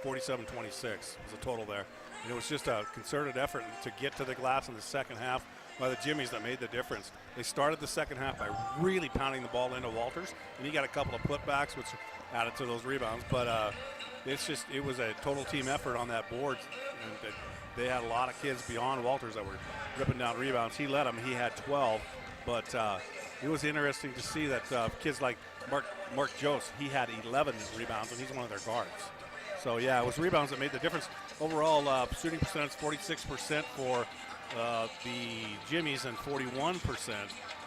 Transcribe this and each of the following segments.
47-26 was the total there. And it was just a concerted effort to get to the glass in the second half by the Jimmies that made the difference. They started the second half by really pounding the ball into Walters, and he got a couple of putbacks, which added to those rebounds. But it was a total team effort on that board, and they had a lot of kids beyond Walters that were ripping down rebounds. He led them. He had 12, but it was interesting to see that kids like Mark Jost, he had 11 rebounds, and he's one of their guards. So, yeah, it was rebounds that made the difference. Overall, shooting percentage 46% for the Jimmies and 41%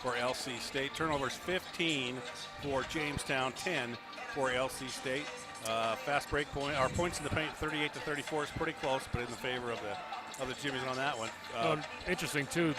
for LC State. Turnovers 15 for Jamestown, 10 for LC State. Fast break point, our points in the paint 38-34 is pretty close, but in the favor of the Jimmies on that one. Interesting too,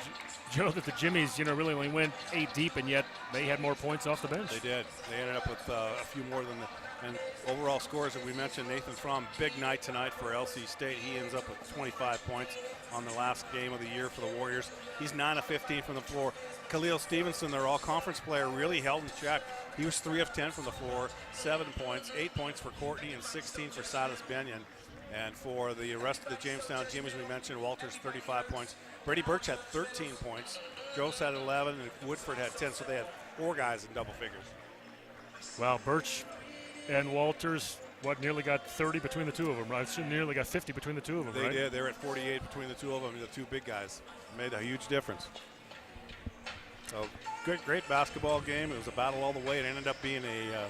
Joe, that the Jimmies really only went 8 deep, and yet they had more points off the bench. They did. They ended up with a few more than and overall scores that we mentioned. Nathan Fromm, big night tonight for LC State. He ends up with 25 points on the last game of the year for the Warriors. He's 9 of 15 from the floor. Khalil Stevenson, their all-conference player, really held in check. He was 3 of 10 from the floor, 7 points, 8 points for Courtney, and 16 for Silas Benyon. And for the rest of the Jamestown Jimmies, we mentioned Walters 35 points. Brady Birch had 13 points. Jost had 11, and Woodford had 10, so they had 4 guys in double figures. Well, Birch and Walters, nearly got 30 between the two of them, right? Nearly got 50 between the two of them, right? They did. They were at 48 between the two of them, the two big guys. Made a huge difference. So, great basketball game. It was a battle all the way. It ended up being a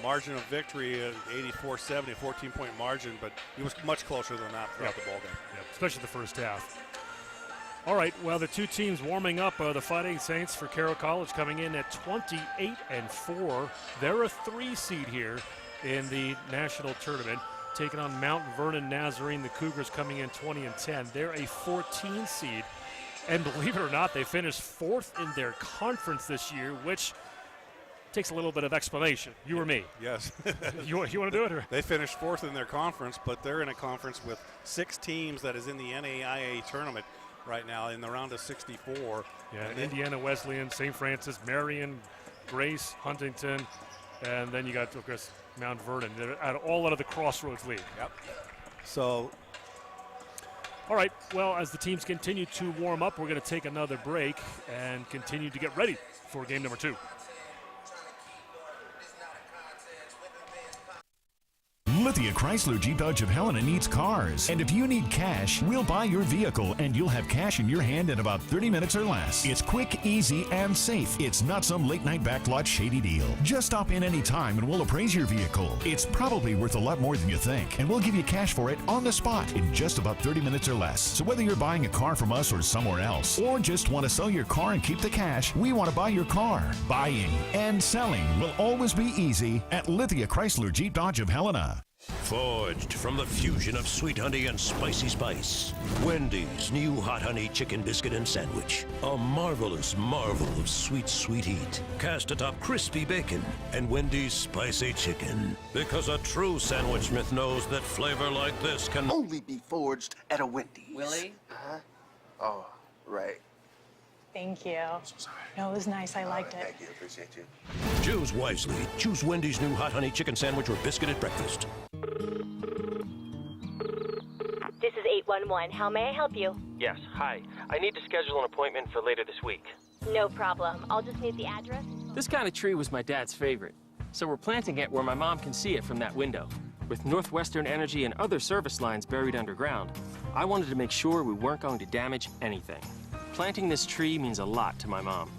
margin of victory at 84-70, a 14-point margin, but it was much closer than that throughout the ball game. Yeah, especially the first half. All right, well, the two teams warming up, the Fighting Saints for Carroll College coming in at 28-4. They're a 3 seed here in the national tournament, taking on Mount Vernon Nazarene. The Cougars coming in 20-10. They're a 14 seed, and believe it or not, they finished 4th in their conference this year, which takes a little bit of explanation. You or me? Yes. you want to do it? Or? They finished 4th in their conference, but they're in a conference with 6 teams that is in the NAIA tournament right now in the round of 64. Yeah, Indiana Wesleyan, St. Francis, Marion, Grace, Huntington, and then you got, of course, Mount Vernon. They're all out of the Crossroads League. Yep. So, all right, well, as the teams continue to warm up, we're going to take another break and continue to get ready for game number 2. Lithia Chrysler Jeep Dodge of Helena needs cars. And if you need cash, we'll buy your vehicle and you'll have cash in your hand in about 30 minutes or less. It's quick, easy, and safe. It's not some late night backlot shady deal. Just stop in any time and we'll appraise your vehicle. It's probably worth a lot more than you think, and we'll give you cash for it on the spot in just about 30 minutes or less. So whether you're buying a car from us or somewhere else, or just want to sell your car and keep the cash, we want to buy your car. Buying and selling will always be easy at Lithia Chrysler Jeep Dodge of Helena. Forged from the fusion of sweet honey and spicy spice, Wendy's new hot honey chicken biscuit and sandwich. A marvelous marvel of sweet, sweet heat. Cast atop crispy bacon and Wendy's spicy chicken. Because a true sandwich smith knows that flavor like this can only be forged at a Wendy's. Willie? Huh? Oh, right. Thank you. So sorry. No, it was nice. I liked it. Thank you. Appreciate you. choose wisely. Choose Wendy's new hot honey chicken sandwich or biscuit at breakfast. This is 811. How may I help you? Yes, hi. I need to schedule an appointment for later this week. No problem. I'll just need the address. This kind of tree was my dad's favorite, so we're planting it where my mom can see it from that window. With Northwestern Energy and other service lines buried underground, I wanted to make sure we weren't going to damage anything. Planting this tree means a lot to my mom.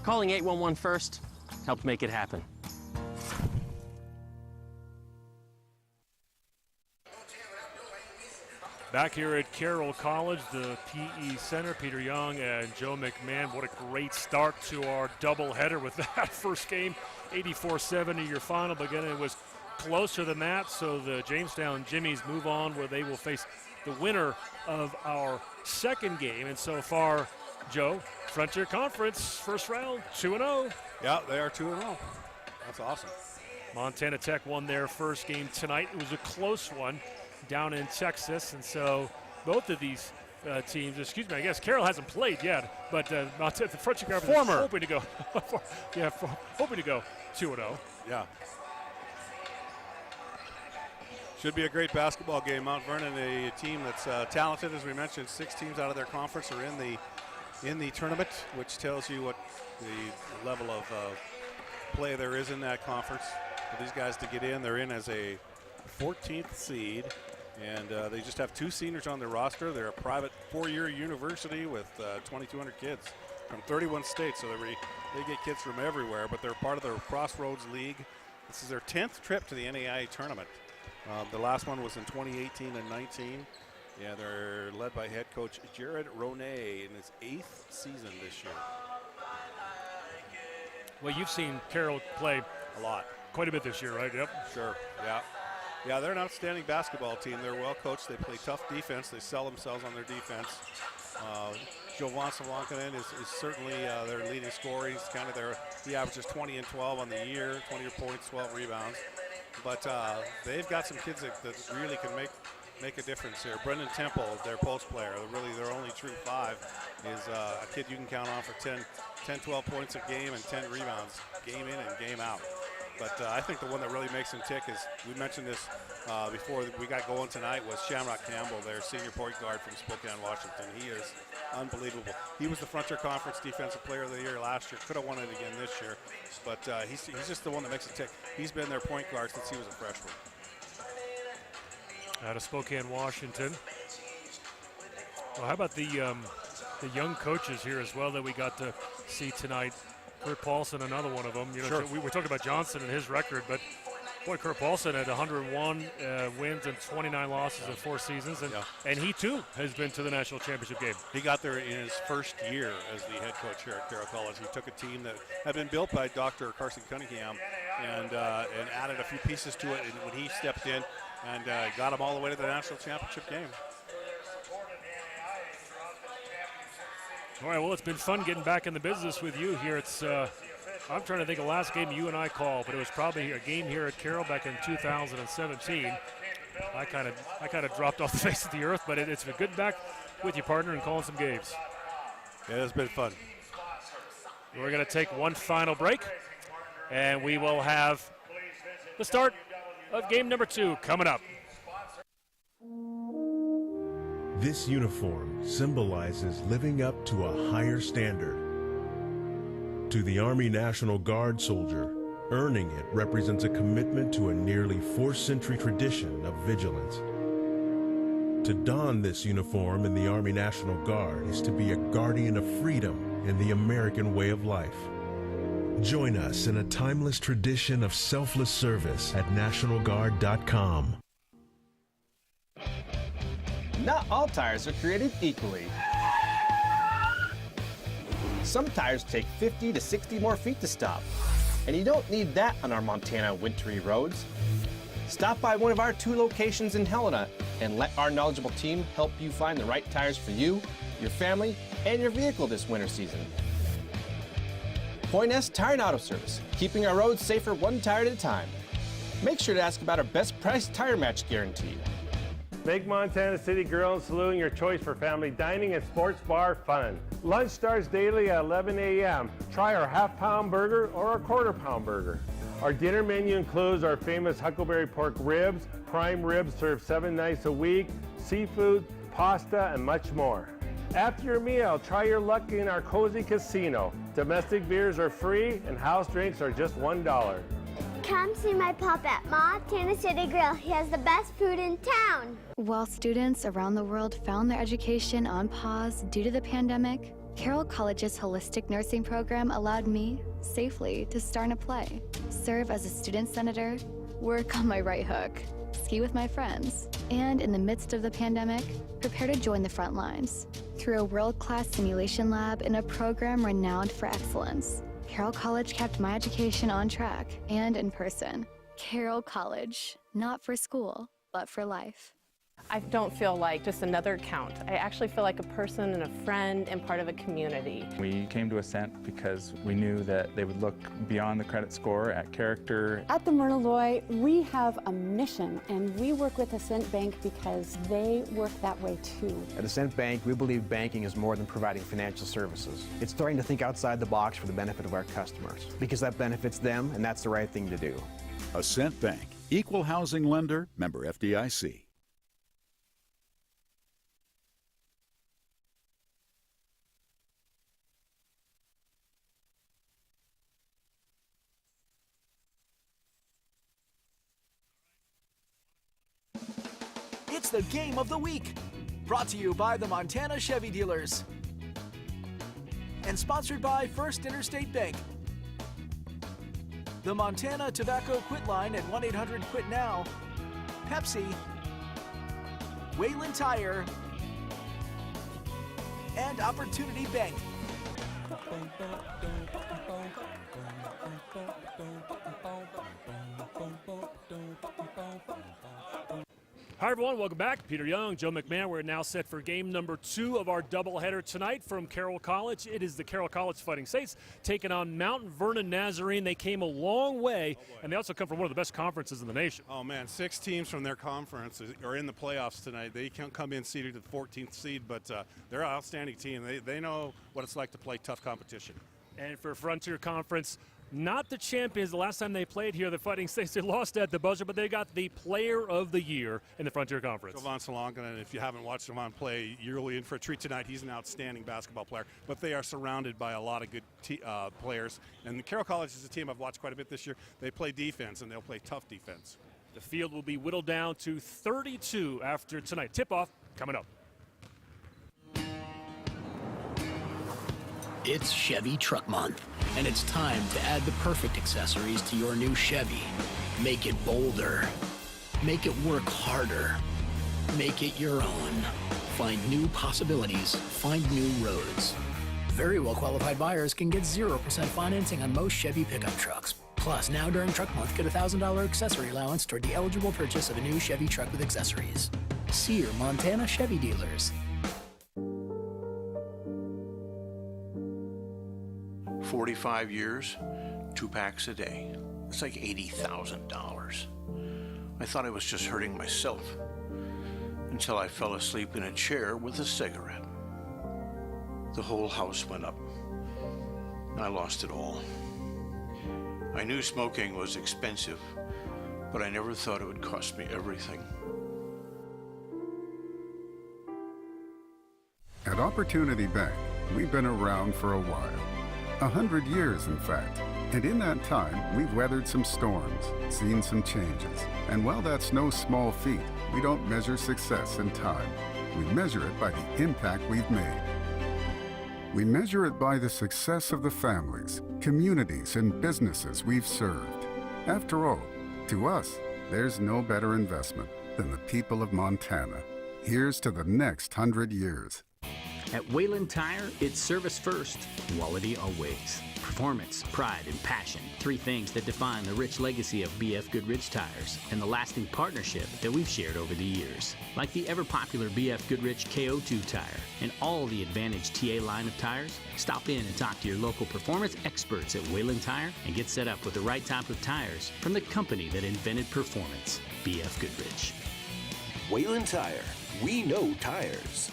Calling 811 first helped make it happen. Back here at Carroll College, the PE Center, Peter Young and Joe McMahon. What a great start to our doubleheader with that first game, 84-70 your final. But again, it was closer than that, so the Jamestown Jimmies move on where they will face the winner of our second game. And so far, Joe, Frontier Conference, first round, 2-0. Yeah, they are 2-0. That's awesome. Montana Tech won their first game tonight. It was a close one down in Texas, and so both of these teams, excuse me, I guess Carroll hasn't played yet, but Montana, the Frontier Conference is hoping to go, hoping to go 2-0. Yeah. Should be a great basketball game. Mount Vernon, a team that's talented, as we mentioned. 6 teams out of their conference are in the tournament, which tells you what the level of play there is in that conference. For these guys to get in, they're in as a 14th seed, and they just have 2 seniors on their roster. They're a private 4-year university with 2,200 kids from 31 states, so they get kids from everywhere, but they're part of the Crossroads League. This is their 10th trip to the NAIA tournament. The last one was in 2018 and 19. Yeah, they're led by head coach Jared Ronay in his 8th season this year. Well, you've seen Carroll play A lot. quite a bit this year, right? Yep. Sure, yeah. Yeah, they're an outstanding basketball team. They're well coached. They play tough defense. They sell themselves on their defense. Jovan Savankanen is certainly their leading scorer. He's kind of he averages 20 and 12 on the year, 20 points, 12 rebounds. But they've got some kids that really can make a difference here. Brendan Temple, their post player, really their only true 5, is a kid you can count on for 10, 12 points a game and 10 rebounds, game in and game out. But I think the one that really makes him tick is, we mentioned this before we got going tonight, was Shamrock Campbell, their senior point guard from Spokane, Washington. He is unbelievable. He was the Frontier Conference Defensive Player of the Year last year. Could have won it again this year. But he's just the one that makes it tick. He's been their point guard since he was a freshman. Out of Spokane, Washington. Well, how about the young coaches here as well that we got to see tonight? Kurt Paulson, another one of them. You know, Sure. we were talking about Johnson and his record, but boy, Kurt Paulson had 101 wins and 29 losses in 4 seasons, and he too has been to the national championship game. He got there in his first year as the head coach here at Carroll College. He took a team that had been built by Dr. Carson Cunningham and added a few pieces to it, and when he stepped in and got them all the way to the national championship game. All right, well, it's been fun getting back in the business with you here. It's I'm trying to think of the last game you and I called, but it was probably a game here at Carroll back in 2017. I kind of dropped off the face of the earth, but it's been good back with you, partner, and calling some games. Yeah, it's been fun. We're going to take one final break, and we will have the start of game number 2 coming up. This uniform symbolizes living up to a higher standard. To the Army National Guard soldier, earning it represents a commitment to a nearly 4th-century tradition of vigilance. To don this uniform in the Army National Guard is to be a guardian of freedom and the American way of life. Join us in a timeless tradition of selfless service at NationalGuard.com. Not all tires are created equally. Some tires take 50 to 60 more feet to stop, and you don't need that on our Montana wintry roads. Stop by one of our 2 locations in Helena and let our knowledgeable team help you find the right tires for you, your family, and your vehicle this winter season. Point S Tire and Auto Service, keeping our roads safer 1 tire at a time. Make sure to ask about our best price tire match guarantee. Make Montana City Grill and Saloon your choice for family dining and sports bar fun. Lunch starts daily at 11 a.m. Try our half-pound burger or our quarter-pound burger. Our dinner menu includes our famous Huckleberry pork ribs, prime ribs served 7 nights a week, seafood, pasta, and much more. After your meal, try your luck in our cozy casino. Domestic beers are free and house drinks are just $1. Come see my pop at Montana City Grill. He has the best food in town. While students around the world found their education on pause due to the pandemic, Carroll College's holistic nursing program allowed me, safely, to start a play, serve as a student senator, work on my right hook, ski with my friends, and in the midst of the pandemic, prepare to join the front lines. Through a world-class simulation lab and a program renowned for excellence, Carroll College kept my education on track and in person. Carroll College, not for school, but for life. I don't feel like just another account. I actually feel like a person and a friend and part of a community. We came to Ascent because we knew that they would look beyond the credit score at character. At the Myrna Loy, we have a mission, and we work with Ascent Bank because they work that way too. At Ascent Bank, we believe banking is more than providing financial services. It's starting to think outside the box for the benefit of our customers, because that benefits them, and that's the right thing to do. Ascent Bank, Equal housing lender, member FDIC. It's the game of the week. Brought to you by the Montana Chevy Dealers. And sponsored by First Interstate Bank. The Montana Tobacco Quit Line at 1-800-QUIT-NOW. Pepsi. Wayland Tire. And Opportunity Bank. Hi, everyone. Welcome back. Peter Young, Joe McMahon. We're now set for game number 2 of our doubleheader tonight from Carroll College. It is the Carroll College Fighting Saints taking on Mount Vernon Nazarene. They came a long way, and they also come from one of the best conferences in the nation. Oh, man, 6 teams from their conference are in the playoffs tonight. They can't come in seeded to the 14th seed, but they're an outstanding team. They know what it's like to play tough competition. And for Frontier Conference, not the champions. The last time they played here, the Fighting Saints, they lost at the buzzer, but they got the Player of the Year in the Frontier Conference. Jovan Solankanen, if you haven't watched Jovan play, you're really in for a treat tonight. He's an outstanding basketball player, but they are surrounded by a lot of good players. And Carroll College is a team I've watched quite a bit this year. They play defense, and they'll play tough defense. The field will be whittled down to 32 after tonight. Tip-off coming up. It's Chevy Truck Month, and it's time to add the perfect accessories to your new Chevy. Make it bolder. Make it work harder. Make it your own. Find new possibilities. Find new roads. Very well qualified buyers can get 0% financing on most Chevy pickup trucks. Plus, now during Truck Month, get a $1,000 accessory allowance toward the eligible purchase of a new Chevy truck with accessories. See your Montana Chevy dealers. 45 years, 2 packs a day. It's like $80,000. I thought I was just hurting myself until I fell asleep in a chair with a cigarette. The whole house went up. I lost it all. I knew smoking was expensive, but I never thought it would cost me everything. At Opportunity Bank, we've been around for a while. 100 years, in fact. And in that time, we've weathered some storms, seen some changes. And while that's no small feat, we don't measure success in time. We measure it by the impact we've made. We measure it by the success of the families, communities, and businesses we've served. After all, to us, there's no better investment than the people of Montana. Here's to the next 100 years. At Wayland Tire, it's service first, quality always. Performance, pride, and passion. 3 things that define the rich legacy of BF Goodrich Tires and the lasting partnership that we've shared over the years. Like the ever-popular BF Goodrich KO2 tire and all the Advantage TA line of tires, stop in and talk to your local performance experts at Wayland Tire and get set up with the right type of tires from the company that invented performance, BF Goodrich. Wayland Tire. We know tires.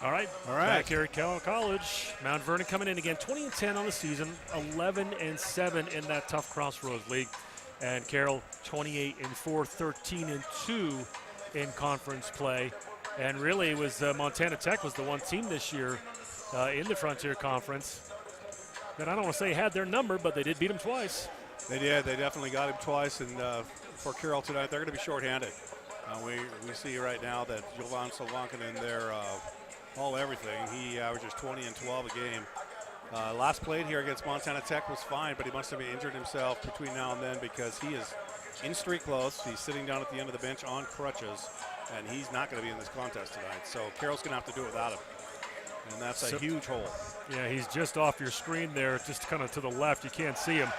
All right. Back here at Carroll College. Mount Vernon coming in again, 20-10 on the season, 11-7 in that tough Crossroads League. And Carroll, 28-4, 13-2 in conference play. And really, it was Montana Tech was the one team this year in the Frontier Conference that I don't want to say had their number, but they did beat them twice. They did. They definitely got him twice. And for Carroll tonight, they're going to be shorthanded. We see right now that Jovan Solankanen there. All everything. He averages 20 and 12 a game. Last played here against Montana Tech was fine, but he must have injured himself between now and then because he is in street clothes. He's sitting down at the end of the bench on crutches, and he's not going to be in this contest tonight. So Carroll's going to have to do it without him, and that's a huge hole. Yeah, he's just off your screen there, just kind of to the left. You can't see him.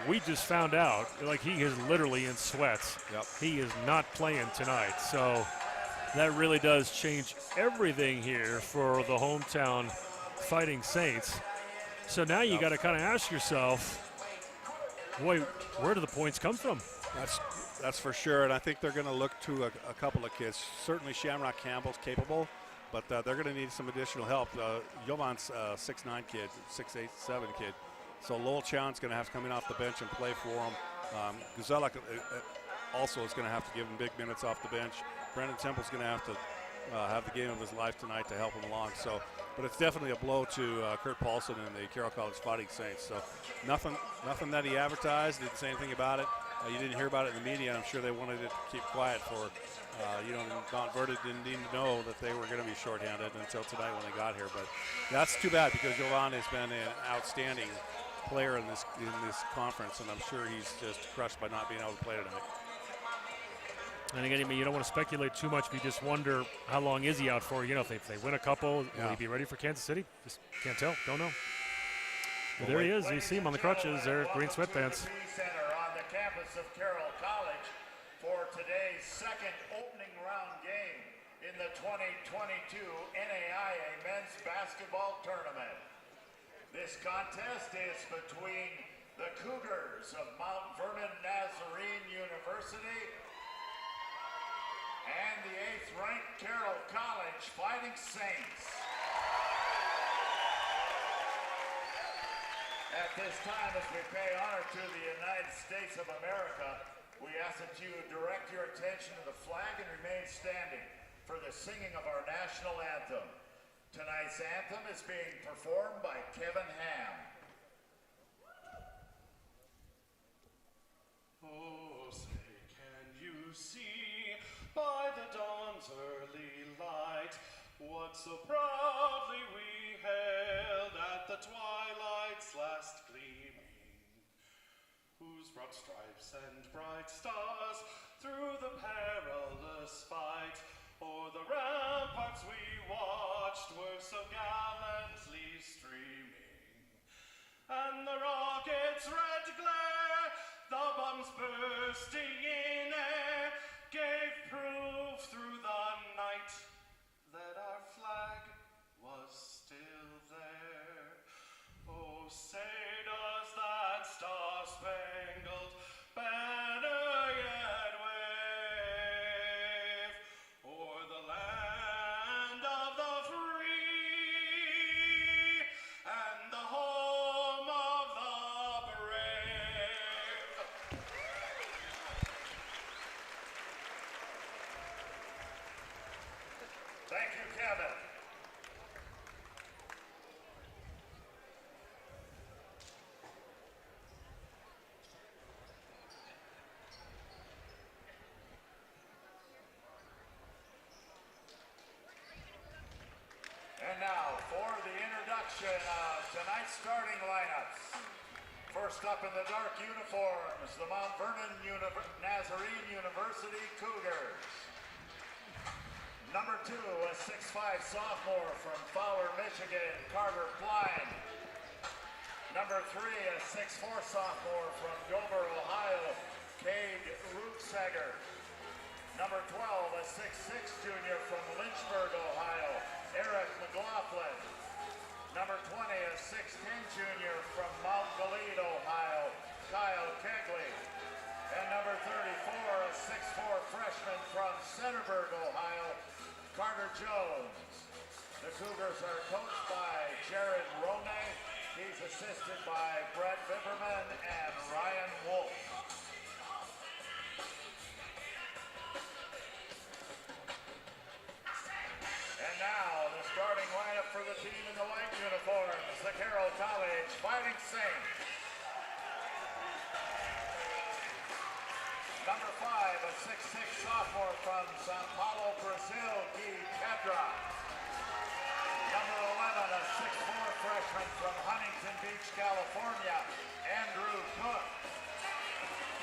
We just found out, like, he is literally in sweats. Yep. He is not playing tonight, so that really does change everything here for the hometown Fighting Saints. So now you got to kind of ask yourself, boy, where do the points come from? That's for sure, and I think they're going to look to a couple of kids. Certainly Shamrock Campbell's capable, but they're going to need some additional help. Jovan's 6'9" kid, 6'8", 7" kid. So Lowell Chown's going to have to come in off the bench and play for him. Guzella also is going to have to give him big minutes off the bench. Brendan Temple's going to have to have the game of his life tonight to help him along. So, but it's definitely a blow to Kurt Paulson and the Carroll College Fighting Saints. So nothing that he advertised, didn't say anything about it. You didn't hear about it in the media. I'm sure they wanted it to keep quiet for, Mount Vernon didn't even know that they were going to be shorthanded until tonight when they got here. But that's too bad because Jovan has been an outstanding player in this conference, and I'm sure he's just crushed by not being able to play tonight. And again, you don't want to speculate too much, but you just wonder how long is he out for. If they win a couple, will he be ready for Kansas City? Just can't tell. Don't know. Well, there he is. You see him on the crutches there, green sweatpants. Center on the campus of Carroll College for today's second opening round game in the 2022 NAIA Men's Basketball Tournament. This contest is between the Cougars of Mount Vernon Nazarene University and the 8th-ranked Carroll College Fighting Saints. At this time, as we pay honor to the United States of America, we ask that you direct your attention to the flag and remain standing for the singing of our national anthem. Tonight's anthem is being performed by Kevin Ham. Oh, say, can you see by the dawn's early light what so proudly we hailed at the twilight's last gleaming, whose broad stripes and bright stars through the perilous fight o'er the ramparts we watched were so gallantly streaming, and the rocket's red glare, the bombs bursting in air, gave proof through the night that our flag was still there. Oh, say does that star-spangled banner yet wave o'er the land of the free and the home of the brave? Thank you, Kevin. And now for the introduction of tonight's starting lineups. First up in the dark uniforms, the Mount Vernon Nazarene University Cougars. Number 2, a 6'5" sophomore from Fowler, Michigan, Carter Blind. Number 3, a 6'4" sophomore from Dover, Ohio, Cade Rootsager. Number 12, a 6'6" junior from Lynchburg, Ohio, Eric McLaughlin. Number 20, a 6'10" junior from Mount Gilead, Ohio, Kyle Kegley. And number 34, a 6'4" freshman from Centerburg, Ohio, Carter Jones. The Cougars are coached by Jared Rone. He's assisted by Brett Viberman and Ryan Wolf. And now the starting lineup for the team in the white uniforms, the Carroll College Fighting Saints. Number 5, a 6'6" sophomore from Sao Paulo, Brazil, Gui Pedra. Number 11, a 6'4" freshman from Huntington Beach, California, Andrew Cook.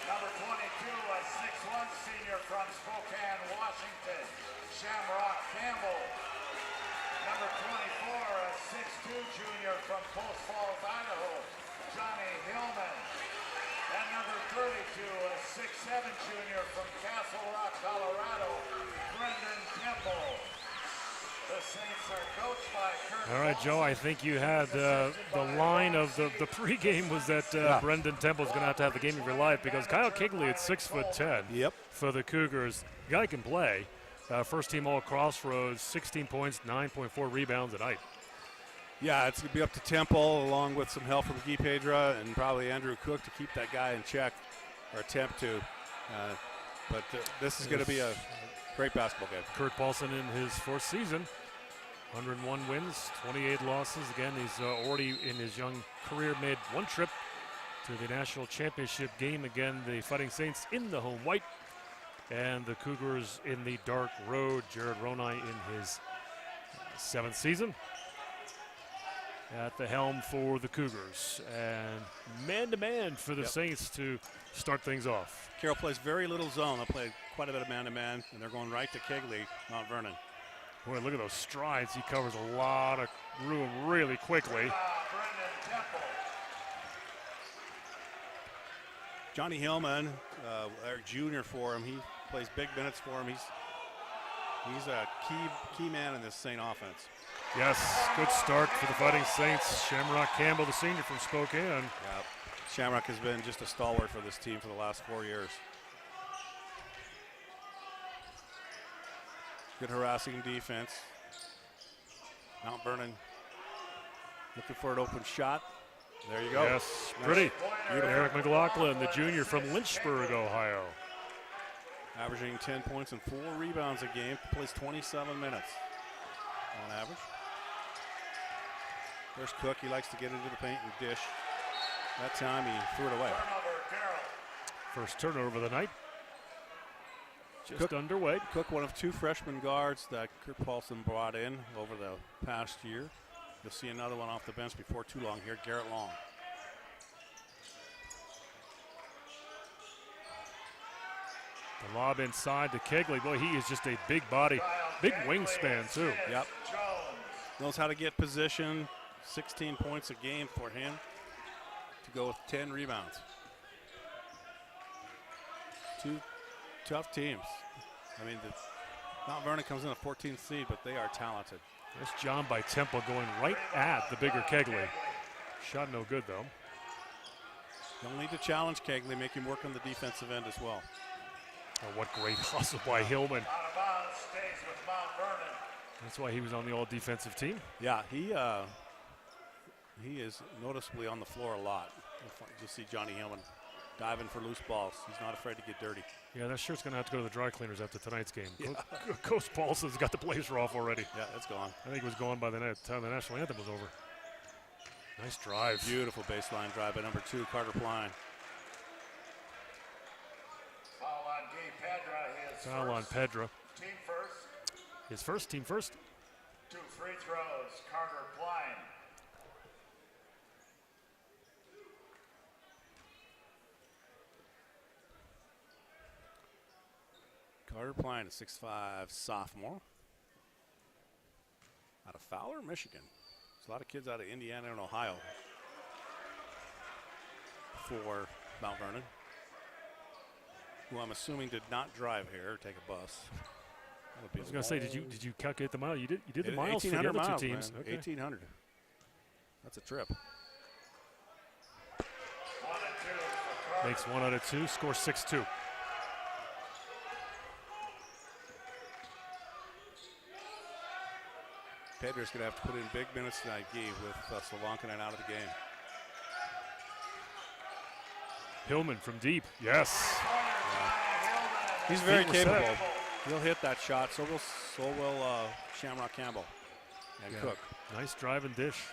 Number 22, a 6'1" senior from Spokane, Washington, Shamrock Campbell. Number 24, a 6'2" junior from Post Falls, Idaho, Johnny Hillman. And number 32, a 6'7" junior from Castle Rock, Colorado, Brendan Temple. The Saints are coached by Kurt. All right, Joe, I think you had the line of the pregame was that Brendan Temple's going to have the game of your life because Kyle Kegley at 6'10" for the Cougars. The guy can play. First team all Crossroads, 16 points, 9.4 rebounds a night. Yeah, it's going to be up to Temple, along with some help from Guy Pedra and probably Andrew Cook to keep that guy in check, or attempt to. But this is going to be a great basketball game. Kurt Paulson in his fourth season, 101 wins, 28 losses. Again, he's already in his young career made one trip to the national championship game. Again, the Fighting Saints in the home white and the Cougars in the dark road. Jared Ronai in his seventh season at the helm for the Cougars, and man-to-man for the Saints to start things off. Carroll plays very little zone. They play quite a bit of man-to-man, and they're going right to Kegley, Mount Vernon. Boy, look at those strides. He covers a lot of room really quickly. Johnny Hillman, our junior for him, he plays big minutes for him. He's a key man in this Saint offense. Yes, good start for the Fighting Saints. Shamrock Campbell, the senior from Spokane. Yeah, Shamrock has been just a stalwart for this team for the last 4 years. Good harassing defense. Mount Vernon looking for an open shot. There you go. Yes, pretty. Eric McLaughlin, the junior from Lynchburg, Ohio. Averaging 10 points and 4 rebounds a game. Plays 27 minutes on average. There's Cook. He likes to get into the paint and dish. That time he threw it away. First turnover of the night. Just underway. Cook, one of 2 freshman guards that Kurt Paulson brought in over the past year. You'll see another one off the bench before too long here, Garrett Long. The lob inside to Kegley. Boy, he is just a big body, big wingspan too. Yep. Knows how to get position. 16 points a game for him to go with 10 rebounds. 2 tough teams. I mean, Mount Vernon comes in a 14th seed, but they are talented. Nice job by Temple going right at the bigger Kegley. Shot no good though. You'll need to challenge Kegley, make him work on the defensive end as well. Oh, what great hustle by Hillman. Out of bounds, stays with Mount Vernon. That's why he was on the all-defensive team. Yeah, he is noticeably on the floor a lot. You'll see Johnny Hillman diving for loose balls. He's not afraid to get dirty. Yeah, that shirt's going to have to go to the dry cleaners after tonight's game. Yeah. Coach Paulson's got the blazer off already. Yeah, that's gone. I think it was gone by the time the national anthem was over. Nice drive. Beautiful baseline drive by number 2, Carter Pline. Foul on Guy Pedra. His Foul on Pedra. Team first. His first, team first. 2 free throws, Carter Pline. Carter Pline, a 6'5" sophomore. Out of Fowler, Michigan. There's a lot of kids out of Indiana and Ohio for Mount Vernon, who I'm assuming did not drive here or take a bus. I was going to say, did you calculate the mile? You did the miles for the 1,800 other miles, 2 teams. man. Okay. 1,800. That's a trip. Makes 1 out of 2, scores 6-2. Pedra's going to have to put in big minutes tonight, Guy, with Slovankanen out of the game. Hillman from deep, yes. Yeah. He's very capable. He'll hit that shot. So will Shamrock Campbell and Cook. Nice drive and dish.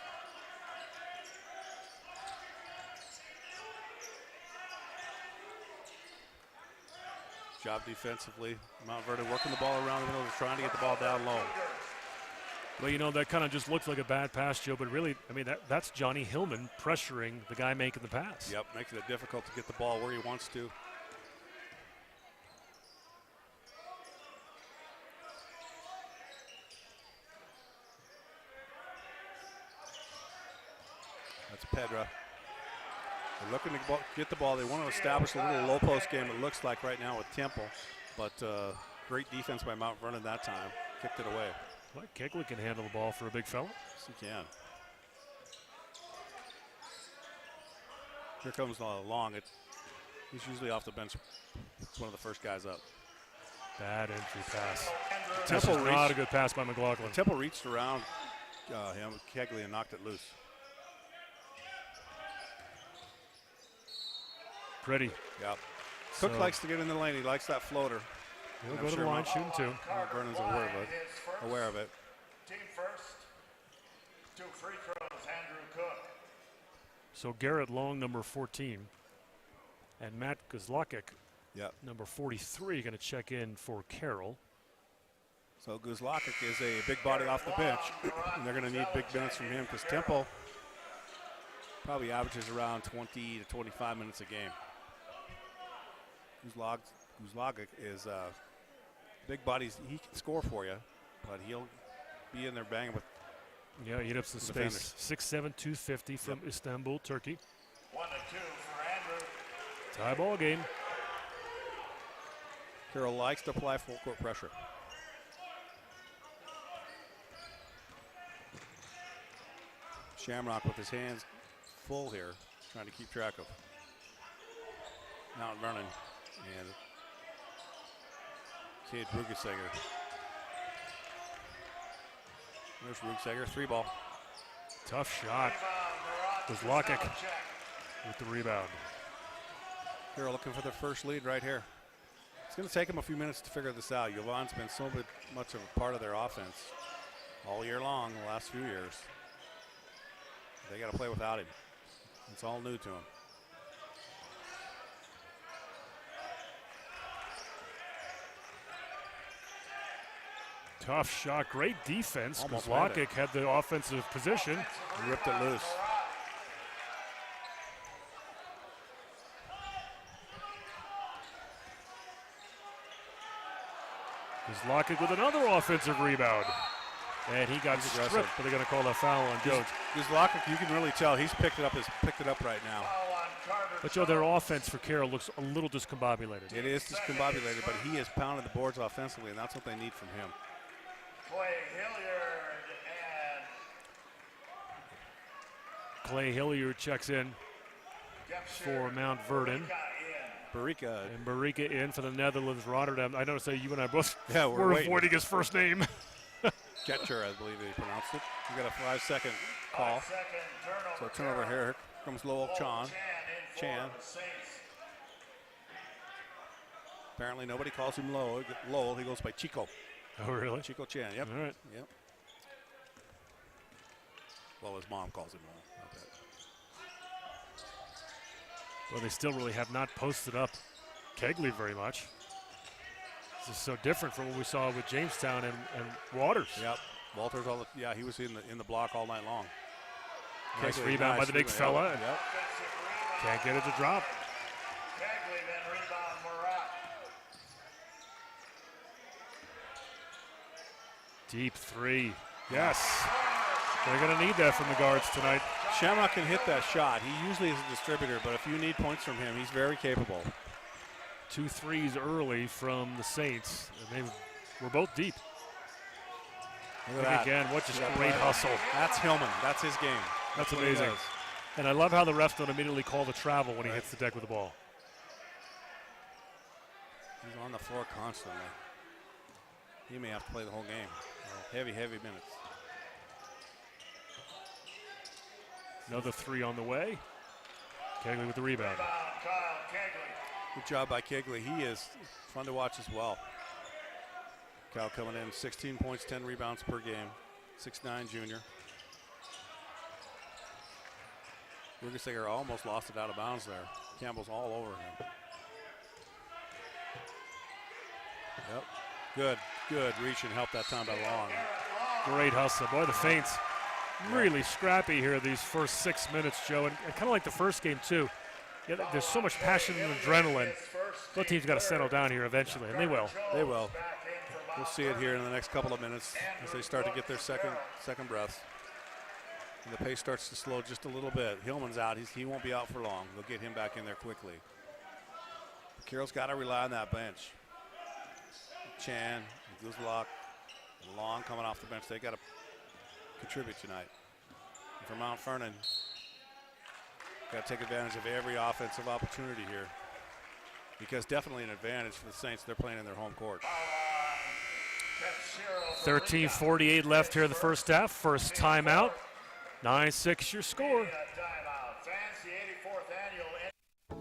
Job defensively. Mount Vernon working the ball around the middle, trying to get the ball down low. Well, you know, that kind of just looks like a bad pass, Joe, but really, I mean, that's Johnny Hillman pressuring the guy making the pass. Yep, making it difficult to get the ball where he wants to. That's Pedra. They're looking to get the ball. They want to establish a little low post game, it looks like right now with Temple, but great defense by Mount Vernon that time. Kicked it away. Well, Kegley can handle the ball for a big fella. Yes, he can. Here comes Long. He's usually off the bench. It's one of the first guys up. Bad entry pass. Temple not a good pass by McLaughlin. Temple reached around Kegley and knocked it loose. Pretty. Yep. Cook likes to get in the lane. He likes that floater. He'll go to the line shooting too. Vernon's aware of it. Team first. 2 free throws, Andrew Cook. So Garrett Long, number 14, and Matt Guzlakik, number 43, going to check in for Carroll. So Guzlakik is a big body off the bench, and they're going to need big minutes from him because Temple probably averages around 20 to 25 minutes a game. Guzlakik is big bodies. He can score for you, but he'll be in there banging with. Yeah, he hit up some space. 6'7", 250 from Istanbul, Turkey. 1 and 2 for Andrew. Tie ball game. Carroll likes to apply full court pressure. Shamrock with his hands full here, trying to keep track of Mount Vernon and Cade Rugenseger. There's Rugenseger, 3-ball. Tough shot. Guzlakik with the rebound. Carroll looking for their first lead right here. It's going to take them a few minutes to figure this out. Yvonne's been so much of a part of their offense all year long, the last few years. They got to play without him. It's all new to him. Tough shot, great defense. Almost Guzlakik had the offensive position. Ripped it loose. Guzlakik with another offensive rebound. And he got stripped, but they're going to call a foul on Jones. Guzlakik, you can really tell he's picked it up right now. But Joe, their offense for Carroll looks a little discombobulated. It is discombobulated, but he has pounded the boards offensively, and that's what they need from him. Clay Hilliard checks in for Mount Vernon. Barica. And Barica in for the Netherlands, Rotterdam. I noticed that you and I both were were avoiding his first name. Ketcher, I believe they pronounced it. We got a 5-second call. So turnover here. Here comes Lowell Chan. Apparently nobody calls him Lowell. He goes by Chico. Oh, really? Chico Chan, yep. All right. Yep. Well, his mom calls him Lowell. I bet. Well, they still really have not posted up Kegley very much. This is so different from what we saw with Jamestown and Waters. Yep. Walters, he was in the block all night long. Nice rebound by the big fella. Yep. Can't get it to drop. Kegley then rebound Murat. Deep three. Yes. They're going to need that from the guards tonight. Shamrock can hit that shot. He usually is a distributor, but if you need points from him, he's very capable. 2 threes early from the Saints, and they were both deep. Look at that. Again, what just great hustle. That's Hillman. That's his game. That's amazing. And I love how the refs don't immediately call the travel when he hits the deck with the ball. He's on the floor constantly. He may have to play the whole game. Heavy minutes. Another 3 on the way. Kegley with the rebound. Good job by Kegley. He is fun to watch as well. Cal coming in 16 points, 10 rebounds per game. 6'9" junior. Rugenseger almost lost it out of bounds there. Campbell's all over him. Yep. Good reach and help that time by Long. Great hustle. Boy, the Saints really scrappy here these first 6 minutes, Joe. And kind of like the first game, too. Yeah, there's so much passion and adrenaline. Both teams got to settle down here eventually, and they will. They will. We'll see it here in the next couple of minutes as they start to get their second breaths. And the pace starts to slow just a little bit. Hillman's out. He won't be out for long. They'll get him back in there quickly. Carroll's got to rely on that bench. Chan, Guzlak, Long coming off the bench. They got to contribute tonight. And for Mount Vernon, got to take advantage of every offensive opportunity here, because definitely an advantage for the Saints. They're playing in their home court. 13:48 left here in the first half. First timeout. 9-6 your score.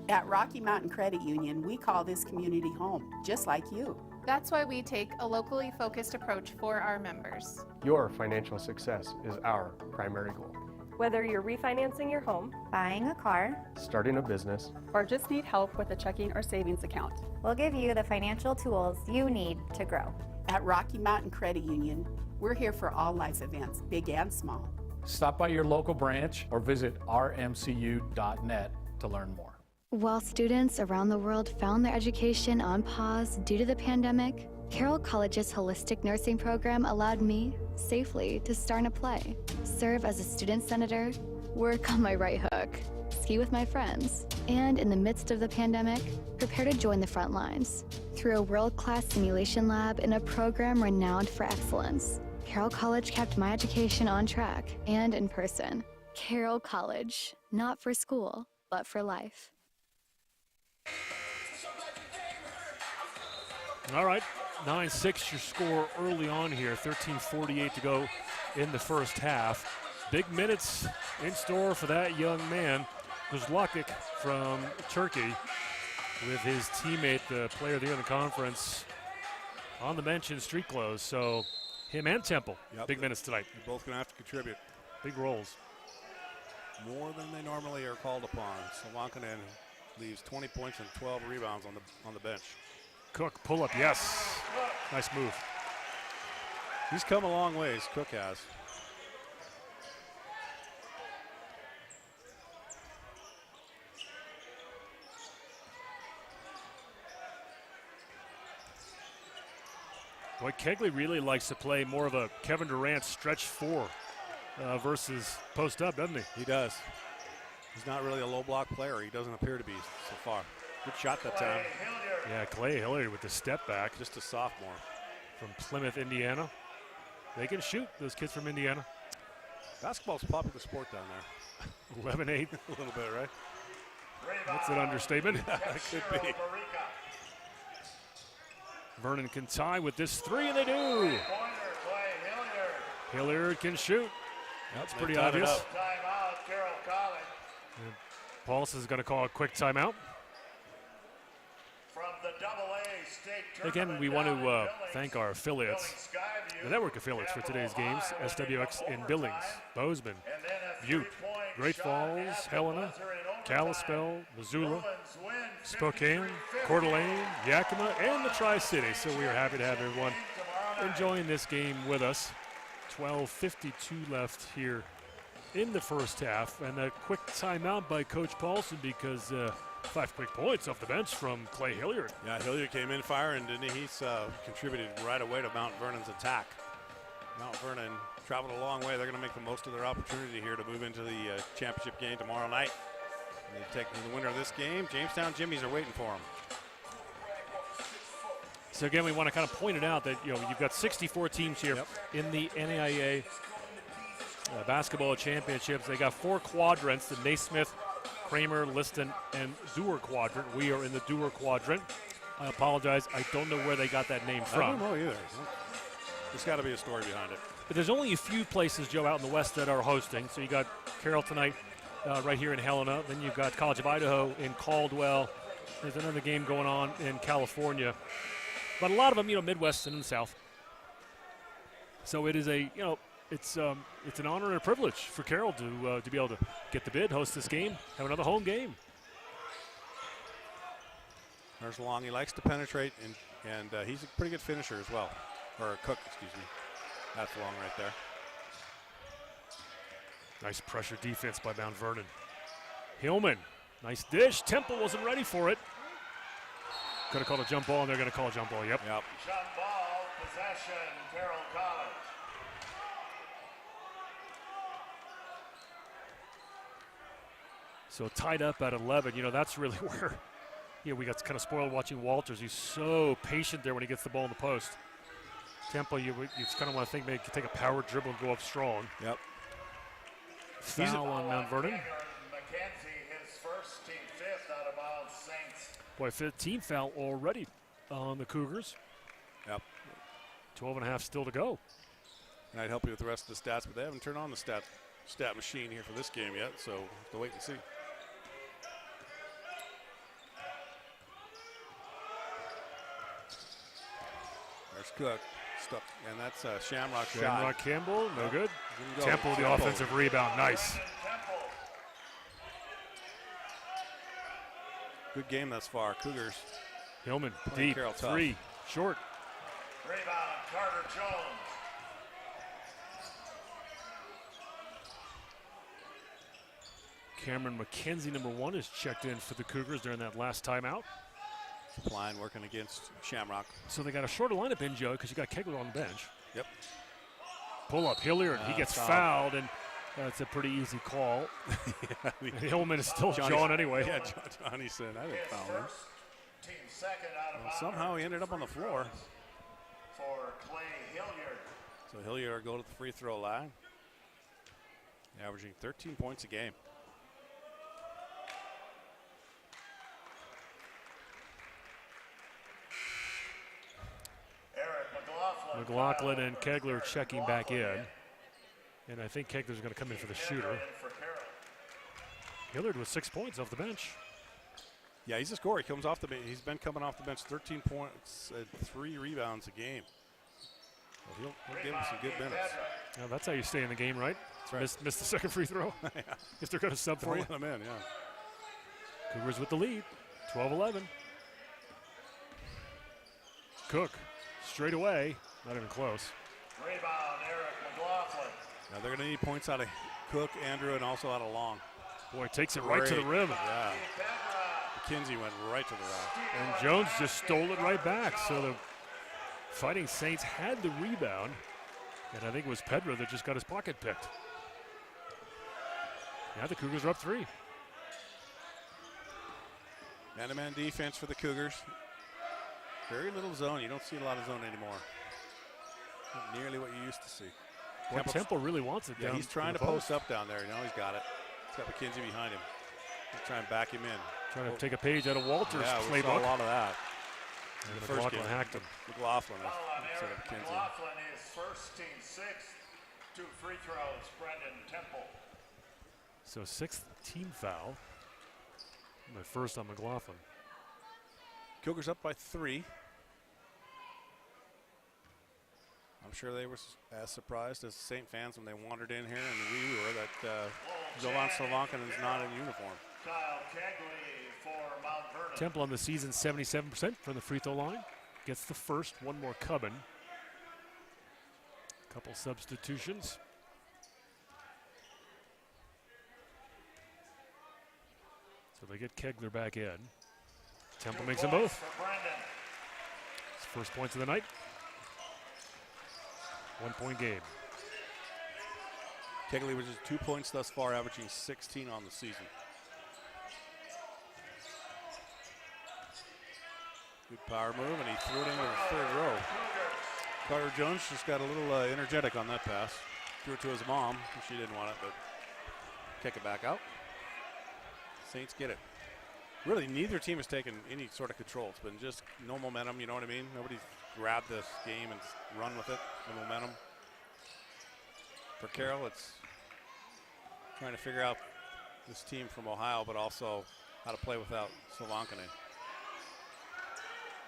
At Rocky Mountain Credit Union, we call this community home, just like you. That's why we take a locally focused approach for our members. Your financial success is our primary goal. Whether you're refinancing your home, buying a car, starting a business, or just need help with a checking or savings account, we'll give you the financial tools you need to grow. At Rocky Mountain Credit Union, we're here for all life's events, big and small. Stop by your local branch or visit rmcu.net to learn more. While students around the world found their education on pause due to the pandemic, Carroll College's holistic nursing program allowed me safely to star in a play, serve as a student senator, work on my right hook, ski with my friends, and in the midst of the pandemic, prepare to join the front lines. Through a world-class simulation lab and a program renowned for excellence, Carroll College kept my education on track and in person. Carroll College, not for school, but for life. All right, 9-6 your score early on here. 13:48 to go in the first half. Big minutes in store for that young man, Guzlakic from Turkey, with his teammate, the player of the year in the conference, on the bench in street clothes. So him and Temple, big minutes tonight. You're both going to have to contribute. Big roles. More than they normally are called upon. So Wankanen leaves 20 points and 12 rebounds on the bench. Cook, pull up, yes. Nice move. He's come a long ways, Cook has. Boy, Kegley really likes to play more of a Kevin Durant stretch four versus post up, doesn't he? He does. He's not really a low block player. He doesn't appear to be so far. Good shot that time. Yeah, Clay Hilliard with the step back. Just a sophomore. From Plymouth, Indiana. They can shoot, those kids from Indiana. Basketball's a popular sport down there. 11-8. A little bit, right? That's an understatement. Yeah, that could be. Vernon can tie with this three, and they do. Hilliard can shoot. That's pretty obvious. Timeout, Carroll College. Paulson is going to call a quick timeout. From the AA state Again, we want to thank our affiliates, the network affiliates for today's games: SWX in Billings, Bozeman, Butte, Great Falls, Helena, Kalispell, Missoula, Spokane, Coeur d'Alene, Yakima, and the Tri-Cities. So we are happy to have everyone enjoying this game with us. 12:52 left here in the first half, and a quick timeout by Coach Paulson because 5 quick points off the bench from Clay Hilliard. Yeah, Hilliard came in firing, didn't he? He's contributed right away to Mount Vernon's attack. Mount Vernon traveled a long way. They're going to make the most of their opportunity here to move into the championship game tomorrow night. And they take the winner of this game. Jamestown Jimmies are waiting for them. So again, we want to kind of point it out that you've got 64 teams here in the NAIA basketball championships. They got 4 quadrants: the Naismith, Kramer, Liston, and Dewar quadrant. We are in the Dewar quadrant. I apologize, I don't know where they got that name from. I don't know either. There's got to be a story behind it. But there's only a few places, Joe, out in the West that are hosting. So you got Carroll tonight right here in Helena. Then you've got College of Idaho in Caldwell. There's another game going on in California. But a lot of them, Midwest and in the South. So it is it's an honor and a privilege for Carroll to be able to get the bid, host this game, have another home game. There's Long. He likes to penetrate, and he's a pretty good finisher as well. Or Cook, excuse me. That's Long right there. Nice pressure defense by Mount Vernon. Hillman, nice dish. Temple wasn't ready for it. Could have called a jump ball, and they're going to call a jump ball. Yep. Jump ball, possession, Carroll College. So tied up at 11. That's really where we got kind of spoiled watching Walters. He's so patient there when he gets the ball in the post. Temple, you just kind of want to think maybe he could take a power dribble and go up strong. Yep. Foul on Mount Vernon. McKenzie, his first, team fifth out of bounds, Saints. Boy, 15th foul already on the Cougars. Yep. 12 and a half still to go. And I'd help you with the rest of the stats, but they haven't turned on the stat machine here for this game yet, so we'll have to wait and see. There's Cook. Stuck, and that's Shamrock shot. Shamrock Campbell, no good. Go. Temple, the offensive rebound, nice. Good game thus far. Cougars. Hillman, deep, Carroll tough. 3, short. Rebound, Carter Jones. Cameron McKenzie, number 1, is checked in for the Cougars during that last timeout. Klein working against Shamrock. So they got a shorter lineup in, Joe, because you got Kegler on the bench. Yep. Pull up, Hilliard, he gets fouled, and that's a pretty easy call. And Hillman is still John anyway. Yeah, Johnny said, I didn't foul him. Team second out of Somehow he ended up on the floor. For Clay Hilliard. So Hilliard go to the free throw line, averaging 13 points a game. McLaughlin and Kegler checking back in. And I think Kegler's going to come in for the shooter. Hilliard with 6 points off the bench. Yeah, he's a scorer. He comes off the bench. He's been coming off the bench 13 points, 3 rebounds a game. Well, he'll give him some good minutes. Now that's how you stay in the game, right? That's right. Miss the second free throw. Yeah. If they're going to sub for you. Them in, yeah. Cougars with the lead, 12-11. Cook, straight away, not even close. Rebound, Eric McLaughlin. Now they're going to need points out of Cook, Andrew, and also out of Long. Boy, takes it right to the rim. Yeah. McKenzie went right to the rim. And Jones just stole it right back. So the Fighting Saints had the rebound. And I think it was Pedra that just got his pocket picked. Now the Cougars are up 3. Man-to-man defense for the Cougars. Very little zone. You don't see a lot of zone anymore. Not nearly what you used to see. Well, Temple really wants it down. He's trying to post up down there. You know, he's got it. He's got McKenzie behind him. He's trying to back him in. Trying to take a page out of Walter's playbook. We saw a lot of that. And McLaughlin hacked him. McLaughlin instead of McKenzie. McLaughlin is first, team 6th. 2 free throws, Brendan Temple. So 6th team foul. My first on McLaughlin. Cougars up by 3. I'm sure they were as surprised as St. fans when they wandered in here, and we were, that Jovan Slovankin is not in uniform. Kyle Kegley for Mount Vernon. Temple on the season 77% from the free throw line. Gets the first, one more coming. Couple substitutions. So they get Kegler back in. Temple makes them both. His first points of the night. 1-point game. Kegley was just 2 points thus far, averaging 16 on the season. Good power move, and he threw it into the 3rd row. Carter Jones just got a little energetic on that pass. Threw it to his mom. She didn't want it, but kick it back out. Saints get it. Really, neither team has taken any sort of control. It's been just no momentum, you know what I mean? Nobody's grabbed this game and run with it, the momentum. For Carroll, it's trying to figure out this team from Ohio, but also how to play without Slovankin.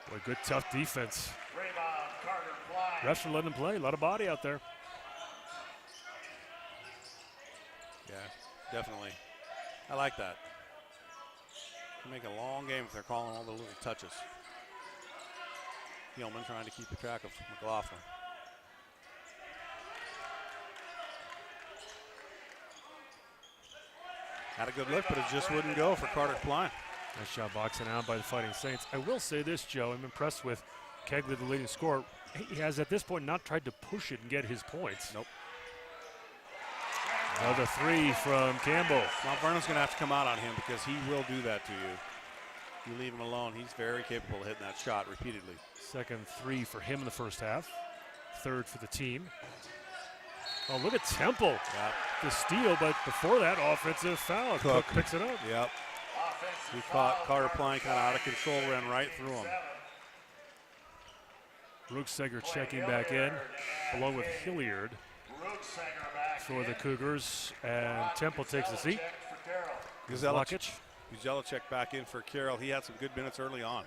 Boy, good tough defense. Rebound, Carter Klein. Refs are letting them play. A lot of body out there. Yeah, definitely. I like that. Can make a long game if they're calling all the little touches. Hillman trying to keep the track of McLaughlin. Had a good look, but it just wouldn't go for Carter Klein. Nice job boxing out by the Fighting Saints. I will say this, Joe. I'm impressed with Kegley, the leading scorer. He has, at this point, not tried to push it and get his points. Nope. Another 3 from Campbell. Mount Vernon's going to have to come out on him because he will do that to you. You leave him alone, he's very capable of hitting that shot repeatedly. Second 3 for him in the first half. 3rd for the team. Oh, look at Temple. Yep. The steal, but before that, offensive foul. Cook picks it up. Yep. He caught Carter Klein kind of out of control, ran right through him. Rucksager checking back in, along with Hilliard for the Cougars, and Temple takes a seat. Guzelichek back in for Carroll. He had some good minutes early on.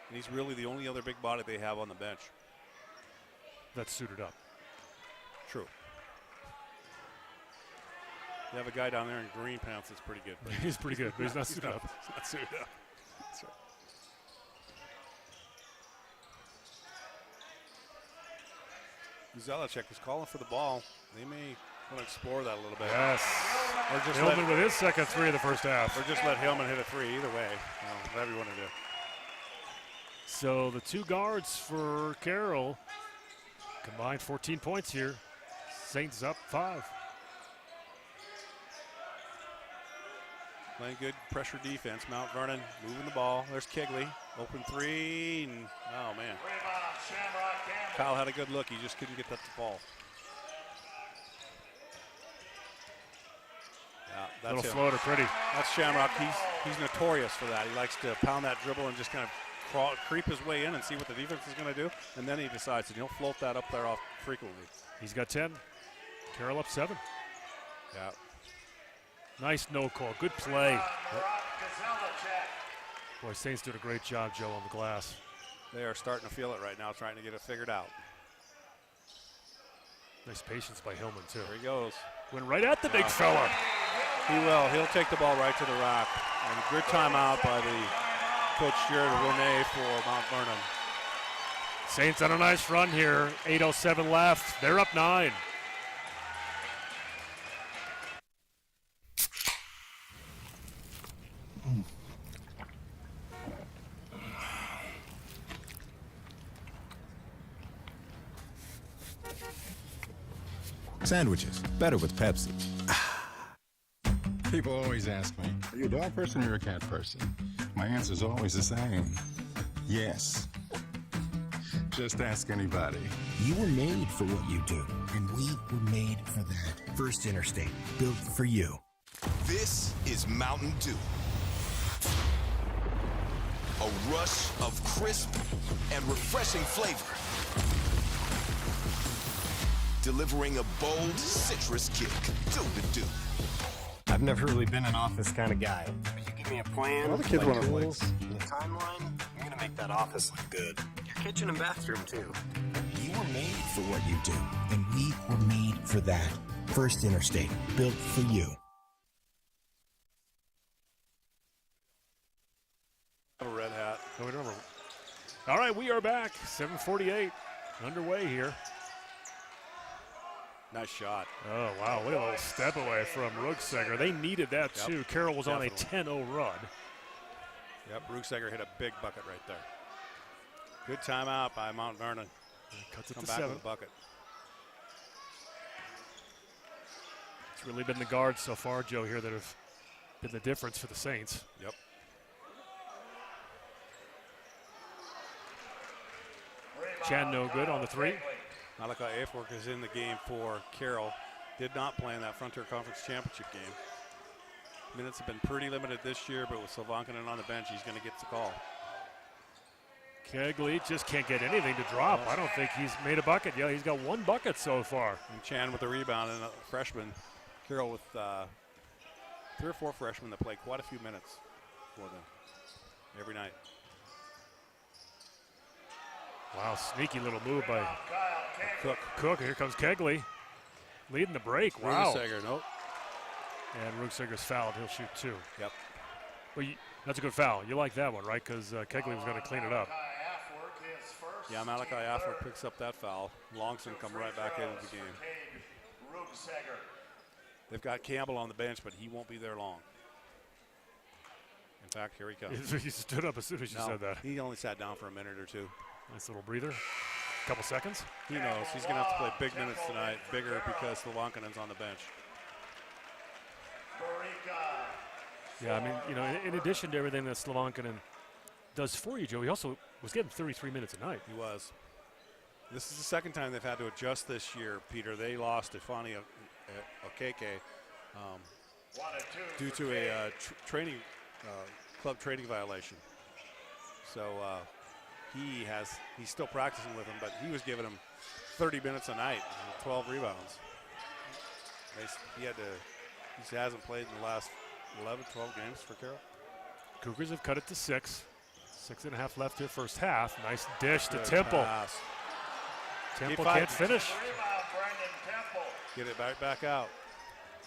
And he's really the only other big body they have on the bench. That's suited up. True. You have a guy down there in green pants that's pretty good. He's pretty good, but he's not suited up. He's not suited up. That's right. Guzelichek is calling for the ball. They may want to explore that a little bit. Yes. Or just Hillman with his second three of the first half. Or just let Hillman hit a three. Either way, whatever you want to do. So the two guards for Carroll combined 14 points here. Saints up 5. Playing good pressure defense. Mount Vernon moving the ball. There's Kegley. Open three. And, oh, man. Kyle had a good look. He just couldn't get that to fall. Yeah, that's little him. floater, pretty. That's Shamrock. He's notorious for that. He likes to pound that dribble and just kind of creep his way in and see what the defense is going to do. And then he decides, and he'll float that up there off frequently. He's got 10. Carroll up 7. Yeah. Nice no call. Good play. Boy, Saints did a great job, Joe, on the glass. They are starting to feel it right now, trying to get it figured out. Nice patience by Hillman, too. There he goes. Went right at the big fella. He will. He'll take the ball right to the rack. And a good timeout by the coach Jared Rene for Mount Vernon. Saints on a nice run here. 8:07 left. They're up 9. Sandwiches, better with Pepsi. People always ask me, are you a dog person or a cat person? My answer's always the same. Yes. Just ask anybody. You were made for what you do, and we were made for that. First Interstate, built for you. This is Mountain Dew. A rush of crisp and refreshing flavor. Delivering a bold citrus kick. Do the Dew. I've never really been an office kind of guy. But you give me a plan, All the kids want to play. and a timeline, I'm going to make that office look good. Your kitchen and bathroom, too. You were made for what you do, and we were made for that. First Interstate, built for you. A red hat. No, we don't remember. All right, we are back. 7:48 underway here. Nice shot. Oh, wow. Look at a little step away from Rucksager. They needed that, too. Carroll was Definitely. on a 10-0 run. Yep, Rucksager hit a big bucket right there. Good timeout by Mount Vernon. Cuts it Come to back 7. with a bucket. It's really been the guards so far, Joe, here that have been the difference for the Saints. Yep. Chan no good on the 3. Malachi Afork is in the game for Carroll. Did not play in that Frontier Conference Championship game. Minutes have been pretty limited this year, but with Sylvankinen on the bench, he's going to get the call. Kegley just can't get anything to drop. I don't think he's made a bucket. Yeah, he's got 1 bucket so far. And Chan with the rebound, and a freshman. Carroll with 3 or 4 freshmen that play quite a few minutes for them every night. Wow, sneaky little move by Cook. Cook. Here comes Kegley, leading the break. Wow. Rucksager, nope. And Rucksager's fouled. He'll shoot 2. Yep. Well, that's a good foul. You like that one, right? Because Kegley was going to clean it up. Yeah, Malachi Afork picks up that foul. Longson come right back into the game. They've got Campbell on the bench, but he won't be there long. In fact, here he comes. He stood up as soon as you said that. He only sat down for a minute or 2. Nice little breather. Couple seconds. He knows he's going to have to play big minutes tonight, bigger because Sylvankinen's on the bench. Yeah, I mean, you know, in addition to everything that Sylvankinen does for you, Joe, he also was getting 33 minutes a night. He was. This is the second time they've had to adjust this year, Peter. They lost Stefani Okeke due to a training club training violation. So he's still practicing with him, but he was giving him 30 minutes a night and 12 rebounds. He hasn't played in the last 11, 12 games for Carroll. Cougars have cut it to 6. 6.5 left here first half. Nice dish to Good Temple. pass. Temple can't finish. Get it back out.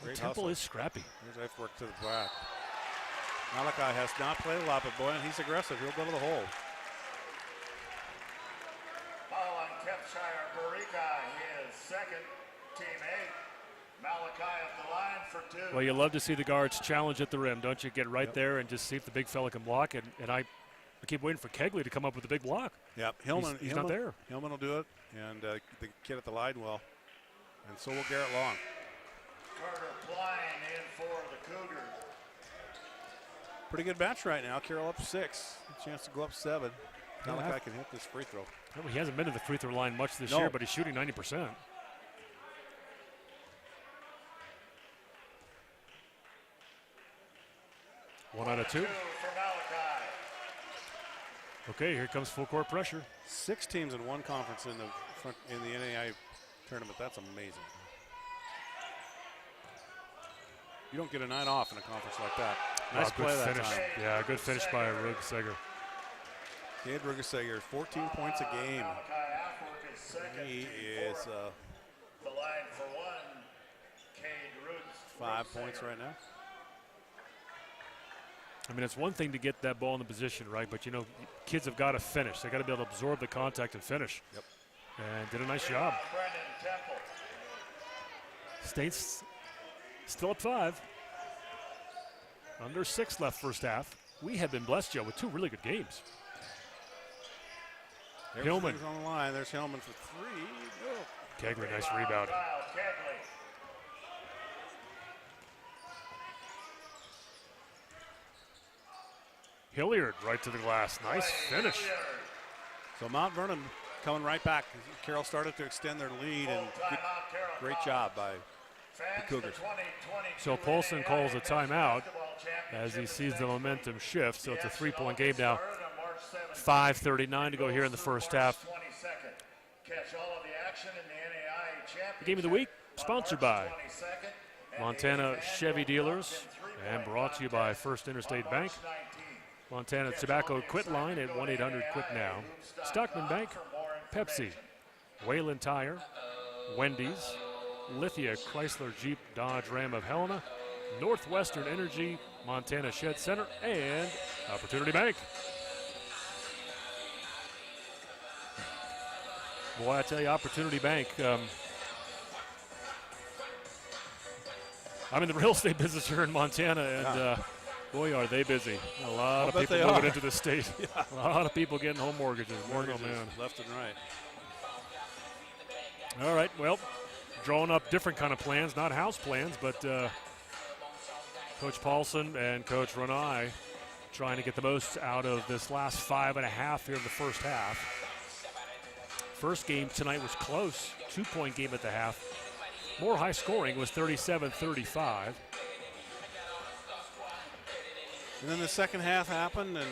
Great Temple hustle. is scrappy. Here's nice work to the back. Malachi has not played a lot, but boy, he's aggressive. He'll go to the hole. Foul on Kempshire Barica, his second, team 8. Malachi at the line for 2. Well, you love to see the guards challenge at the rim, don't you? Get right there and just see if the big fella can block. And I keep waiting for Kegley to come up with a big block. Yep, Hillman. He's not there. Hillman will do it, and the kid at the line will. And so will Garrett Long. Carter Klein in for the Cougars. Pretty good match right now. Carroll up 6. A chance to go up 7. Malachi can hit this free throw. Well, he hasn't been to the free throw line much this No. year, but he's shooting 90%. One out of 2. For Malachi. Okay, here comes full court pressure. 6 teams in one conference in the NAIA tournament. That's amazing. You don't get a night off in a conference like that. Nice play that finish. time. Yeah, good finish by Rugeseger. Cade Rugeseger, 14 points a game. He is the line for 1. Cade Roots. 5 points right now. I mean, it's one thing to get that ball in the position, right? But, you know, kids have got to finish. They got to be able to absorb the contact and finish. Yep. And did a nice job. Brendan Temple. State's still up 5. Under 6 left first half. We have been blessed, Joe, with 2 really good games. Hillman. On the line. There's Hillman for 3. Go. Kegley, nice rebound. Kyle Kegley. Hilliard right to the glass. Nice finish. So Mount Vernon coming right back. Carroll started to extend their lead, and great job by the Cougars. So Polson calls a timeout as he sees the momentum shift. So it's a 3-point game now. 5:39 to go here in the first half. Catch all of the action in the NAIA championship. The game of the week sponsored by Montana Chevy Dealers and brought to you by First Interstate Bank. Montana Tobacco Quit line at 1-800-QUIT-NOW. Stockman Bank, Pepsi, Wayland Tire, Wendy's, Lithia Chrysler Jeep Dodge Ram of Helena, Northwestern Energy, Montana Shed Center, and Opportunity Bank. Boy, I tell you, Opportunity Bank. I'm in the real estate business here in Montana, and boy, are they busy. A lot of people moving into the state. Yeah. A lot of people getting home mortgages. Mortgages, man. left and right. All right, well, drawing up different kind of plans, not house plans, but Coach Paulson and Coach Renai trying to get the most out of this last 5.5 here in the first half. First game tonight was close, 2-point game at the half. More high scoring, was 37-35. And then the second half happened, and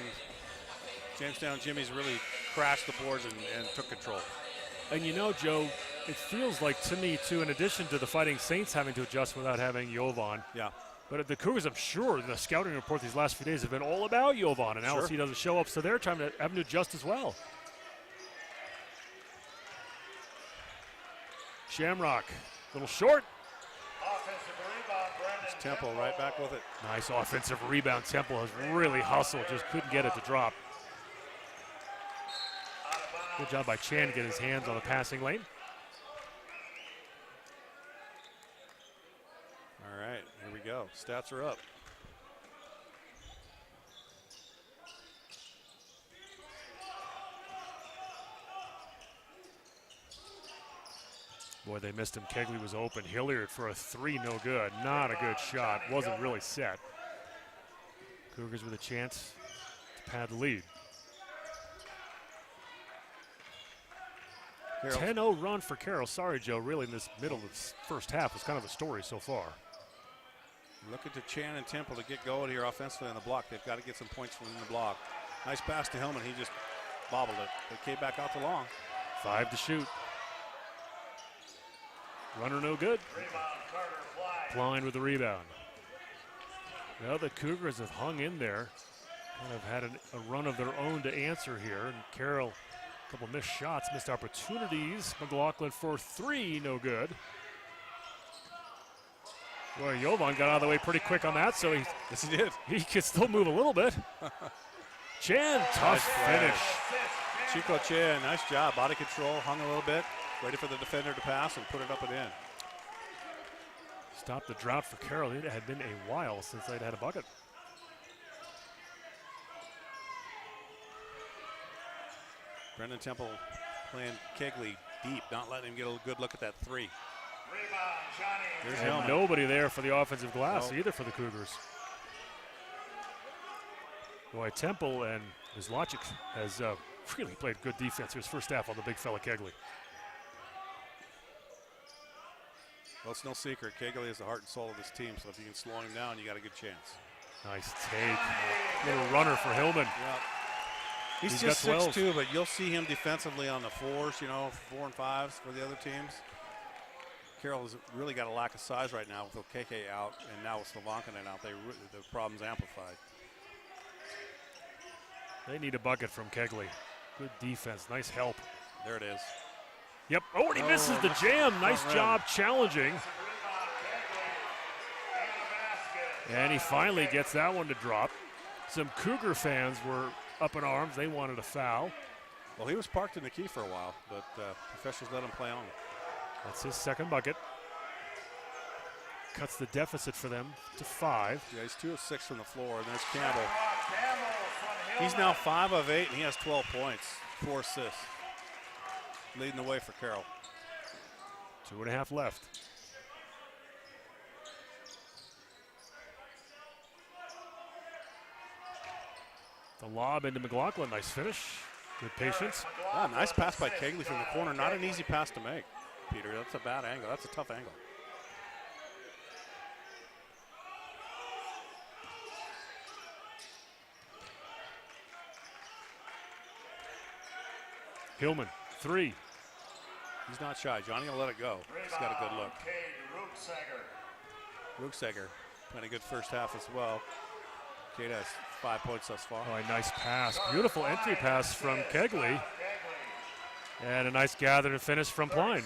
Jamestown Jimmy's really crashed the boards and took control. And you know, Joe, it feels like to me, too, in addition to the Fighting Saints having to adjust without having Jovan. Yeah. But the Cougars, I'm sure, the scouting report these last few days have been all about Jovan, and LC doesn't show up, so they're having to adjust as well. Shamrock, a little short. Offensive rebound, Brendan It's Temple right back with it. Nice offensive rebound. Temple has really hustled, just couldn't get it to drop. Good job by Chan to get his hands on the passing lane. All right, here we go. Stats are up. Boy, they missed him. Kegley was open. Hilliard for a 3, no good. Not a good shot. Wasn't really set. Cougars with a chance to pad the lead. 10-0 run for Carroll. Sorry, Joe. Really, in this middle of the first half was kind of the story so far. Looking to Chan and Temple to get going here offensively on the block. They've got to get some points from the block. Nice pass to Hillman. He just bobbled it. They came back out to long. 5 to shoot. Runner no good. Blind with the rebound. Well, the Cougars have hung in there. Kind of had a run of their own to answer here. And Carroll, a couple missed shots, missed opportunities. McLaughlin for 3, no good. Boy, Jovan got out of the way pretty quick on that, so yes, he did. He could still move a little bit. Chan, tough finish. Chico Chan, nice job. Body control, hung a little bit, ready for the defender to pass and put it up and in. Stopped the drought for Carroll. It had been a while since they'd had a bucket. Brendan Temple playing Kegley deep, not letting him get a good look at that 3. There's nobody there for the offensive glass either for the Cougars. Boy, Temple and Zlocic has really played good defense his first half on the big fella Kegley. Well, it's no secret. Kegley is the heart and soul of this team, so if you can slow him down, you got a good chance. Nice take. Little runner for Hillman. Yep. He's just 6'2", but you'll see him defensively on the 4s, 4 and 5s for the other teams. Carroll has really got a lack of size right now with Okeke out, and now with Slovankanen out. The problem's amplified. They need a bucket from Kegley. Good defense, nice help. There it is. Yep, and he misses the jam. Nice job challenging. And he finally gets that one to drop. Some Cougar fans were up in arms. They wanted a foul. Well, he was parked in the key for a while, but officials let him play on. That's his second bucket. Cuts the deficit for them to 5. Yeah, he's 2 of 6 from the floor, and there's Campbell. He's now 5 of 8, and he has 12 points, 4 assists. Leading the way for Carroll. 2.5 left. The lob into McLaughlin, nice finish. Good patience. Ah, nice pass by Kegley from the corner. Not an easy pass to make, Peter. That's a bad angle. That's a tough angle. Hillman, 3. He's not shy. Johnny will let it go. He's got a good look. Rucksager playing a good first half as well. Cade has 5 points thus far. Oh, a nice pass. Beautiful entry pass from Kegley. And a nice gather and finish from Pline.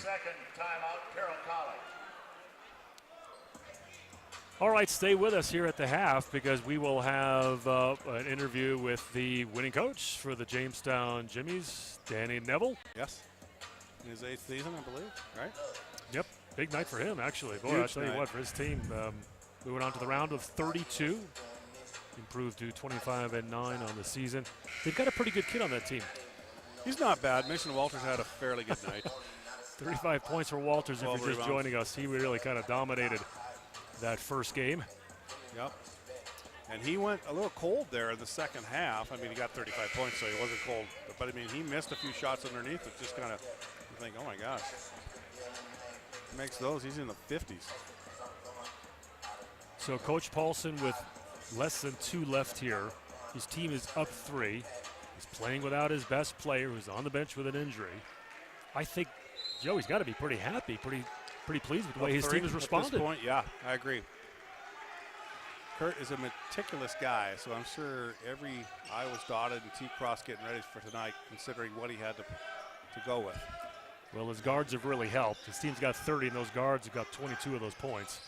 All right, stay with us here at the half because we will have an interview with the winning coach for the Jamestown Jimmies, Danny Neville. Yes. In his 8th season, I believe, right? Yep, big night for him, actually. Boy, I'll tell you what, for his team, we went on to the round of 32, improved to 25-9 on the season. They've got a pretty good kid on that team. He's not bad. Mason Walters had a fairly good night. 35 points for Walters if you're just joining us. He really kind of dominated that first game. Yep. And he went a little cold there in the second half. I mean, he got 35 points, so he wasn't cold. But I mean, he missed a few shots underneath it. Just kind of think, oh my gosh. He makes those. He's in the 50s. So Coach Paulson with less than 2 left here. His team is up 3. He's playing without his best player who's on the bench with an injury. I think Joey's got to be pretty happy, pretty pleased with the way his team has responded. At this point, yeah, I agree. Kurt is a meticulous guy, so I'm sure every I was dotted and T crossed getting ready for tonight, considering what he had to go with. Well, his guards have really helped. His team's got 30, and those guards have got 22 of those points.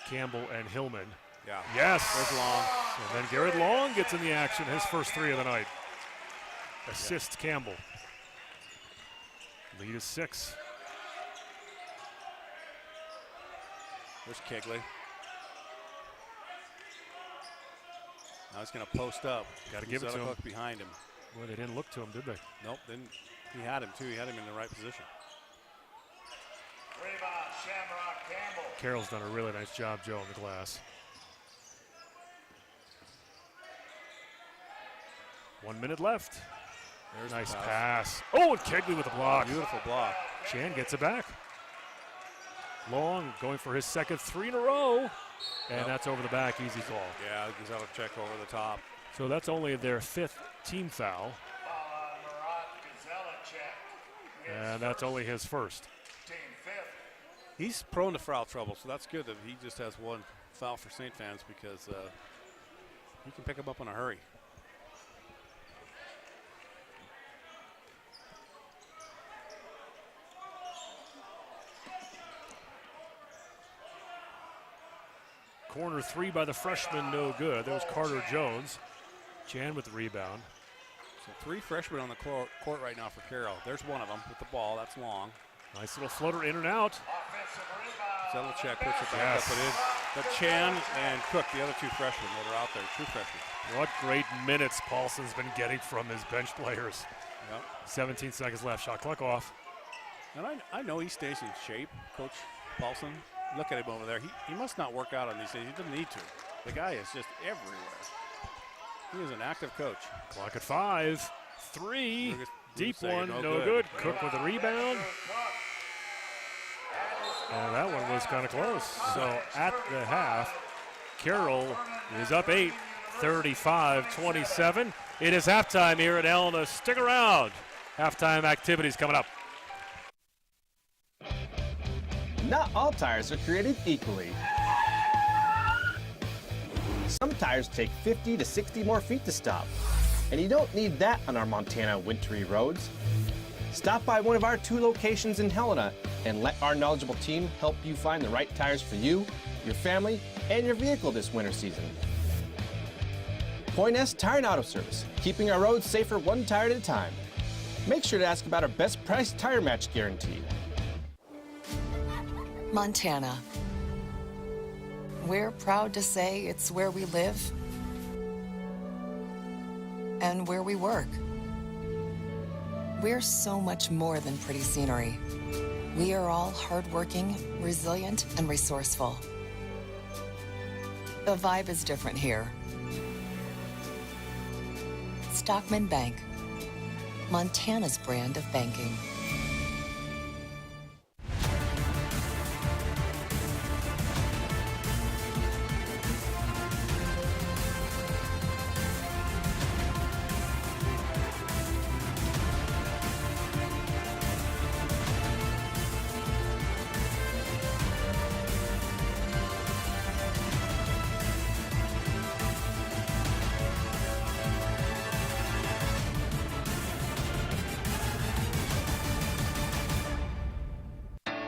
Campbell and Hillman. Yeah. Yes. There's Long. And then Garrett Long gets in the action, his first 3 of the night. Assist Campbell. Lead is 6. There's Kegley. Now he's going to post up. Got to give it to him. Hook behind him. Boy, they didn't look to him, did they? Nope. Didn't. He had him too. He had him in the right position. Rebound, Shamrock Campbell. Carroll's done a really nice job, Joe, on the glass. 1 minute left. There's nice the pass. Oh, and Kegley with a block. Beautiful block. Chan gets it back. Long going for his second 3 in a row. And that's over the back, easy call. Yeah, he's out of check over the top. So that's only their 5th team foul. And that's only his first. He's prone to foul trouble, so that's good that he just has one foul for St. Fans because he can pick him up in a hurry. Corner three by the freshman, no good. That was Carter Jones. Jan with the rebound. So 3 freshmen on the court right now for Carroll. There's one of them with the ball. That's long. Nice little floater in and out. Zelicek puts it back up and in. But Chan and Cook, the other 2 freshmen that are out there, 2 freshmen. What great minutes Paulson's been getting from his bench players. Yep. 17 seconds left. Shot clock off. And I know he stays in shape, Coach Paulson. Look at him over there. He must not work out on these days. He doesn't need to. The guy is just everywhere. He is an active coach. Clock at 5. 3. Deep one, no good. good. Cook with a rebound. And that one was kind of close. So at the half, Carroll is up 8, 35-27. It is halftime here at Elna. Stick around. Halftime activities coming up. Not all tires are created equally. Some tires take 50 to 60 more feet to stop, and you don't need that on our Montana wintry roads. Stop by one of our 2 locations in Helena and let our knowledgeable team help you find the right tires for you, your family, and your vehicle this winter season. Point S Tire and Auto Service, keeping our roads safer 1 tire at a time. Make sure to ask about our best price tire match guarantee. Montana. We're proud to say it's where we live and where we work. We're so much more than pretty scenery. We are all hardworking, resilient, and resourceful. The vibe is different here. Stockman Bank, Montana's brand of banking.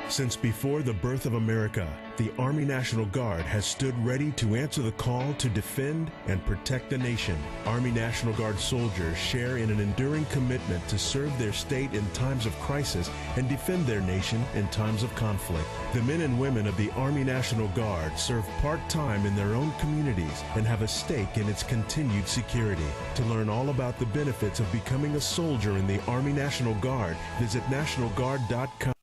Since before the birth of America, the Army National Guard has stood ready to answer the call to defend and protect the nation. Army National Guard soldiers share in an enduring commitment to serve their state in times of crisis and defend their nation in times of conflict. The men and women of the Army National Guard serve part-time in their own communities and have a stake in its continued security. To learn all about the benefits of becoming a soldier in the Army National Guard, visit nationalguard.com.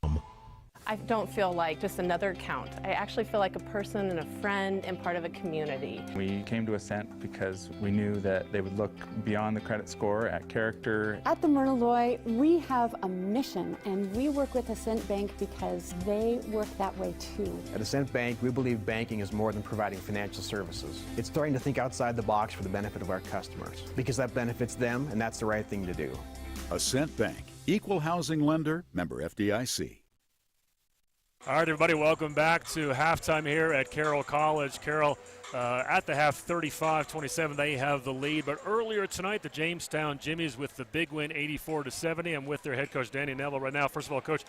I don't feel like just another account. I actually feel like a person and a friend and part of a community. We came to Ascent because we knew that they would look beyond the credit score at character. At the Myrna Loy, we have a mission, and we work with Ascent Bank because they work that way too. At Ascent Bank, we believe banking is more than providing financial services. It's starting to think outside the box for the benefit of our customers, because that benefits them, and that's the right thing to do. Ascent Bank, equal housing lender, member FDIC. All right, everybody, welcome back to halftime here at Carroll College. Carroll at the half, 35-27. They have the lead. But earlier tonight, the Jamestown Jimmies with the big win, 84-70. I'm with their head coach, Danny Neville, right now. First of all, Coach,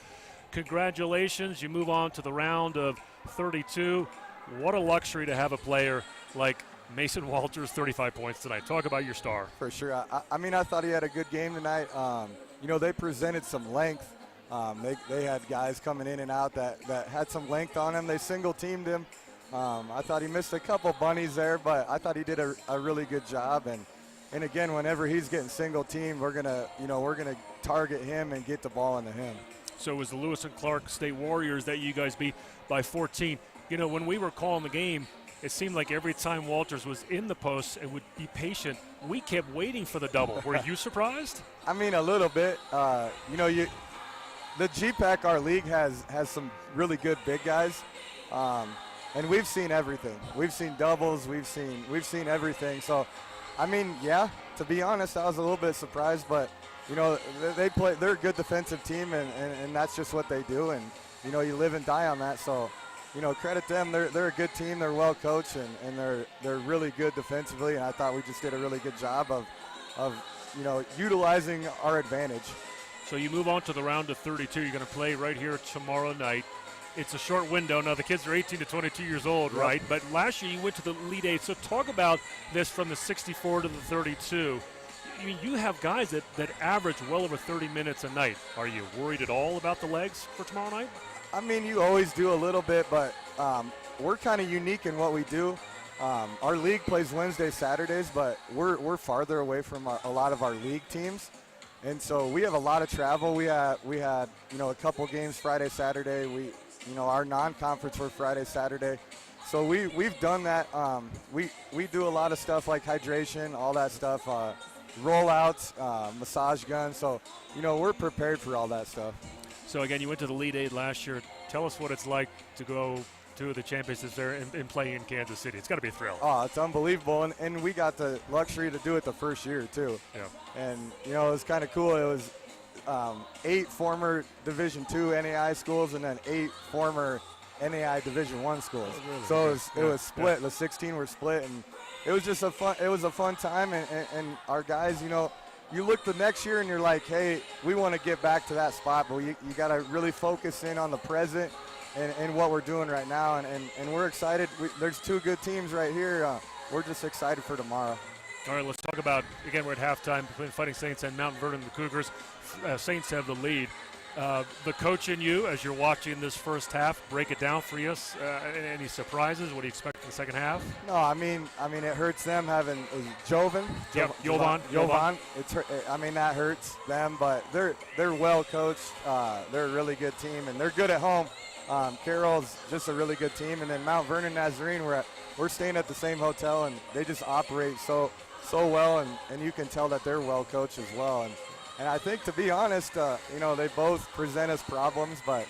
congratulations. You move on to the round of 32. What a luxury to have a player like Mason Walters, 35 points tonight. Talk about your star. For sure. I mean, I thought he had a good game tonight. You know, they presented some length. They had guys coming in and out that had some length on him. They single-teamed him. I thought he missed a couple bunnies there, but I thought he did a really good job. And again, whenever he's getting single-teamed, we're gonna target him and get the ball into him. So it was the Lewis and Clark State Warriors that you guys beat by 14. You know, when we were calling the game, it seemed like every time Walters was in the post and would be patient, we kept waiting for the double. Were you surprised? I mean, a little bit. The GPAC, our league, has some really good big guys, and we've seen everything. We've seen doubles. We've seen everything. So, I mean, yeah, to be honest, I was a little bit surprised, but you know, they're a good defensive team, and that's just what they do, and you know, you live and die on that. So, you know, credit them. They're a good team. They're well coached, and they're really good defensively. And I thought we just did a really good job of you know, utilizing our advantage. So you move on to the round of 32. You're going to play right here tomorrow night. It's a short window. Now, the kids are 18 to 22 years old, Yep. right? But last year you went to the Elite Eight. So talk about this from the 64 to the 32. I mean, you have guys that average well over 30 minutes a night. Are you worried at all about the legs for tomorrow night? I mean, you always do a little bit, but we're kind of unique in what we do. Our league plays Wednesdays, Saturdays, but we're farther away from a lot of our league teams. And so we have a lot of travel. We had you know, a couple games Friday, Saturday. You know, our non-conference were Friday, Saturday. So we've done that. We do a lot of stuff like hydration, all that stuff, rollouts, massage guns. So, you know, we're prepared for all that stuff. So again, you went to the Elite Eight last year. Tell us what it's like to go to the championships there and play in Kansas City. It's got to be a thrill. Oh, it's unbelievable, and we got the luxury to do it the first year too. Yeah. And you know, it was kind of cool. It was 8 former Division II NAI schools and then 8 former NAI Division I schools. Oh, really? So it was split. The 16 were split, and it was just a fun time. And our guys, you know, you look the next year and you're like, hey, we want to get back to that spot, but you got to really focus in on the present and what we're doing right now. And we're excited. There's 2 good teams right here. We're just excited for tomorrow. All right, let's talk about, again, we're at halftime between Fighting Saints and Mount Vernon, the Cougars. Saints have the lead. The coach and you, as you're watching this first half, break it down for us. Any surprises? What do you expect in the second half? No, I mean, it hurts them having Jovan. Jovan. I mean, that hurts them, but they're well coached. They're a really good team, and they're good at home. Carroll's just a really good team, and then Mount Vernon, Nazarene, we're staying at the same hotel, and they just operate so well, and you can tell that they're well coached as well. And I think, to be honest, you know, they both present us problems, but,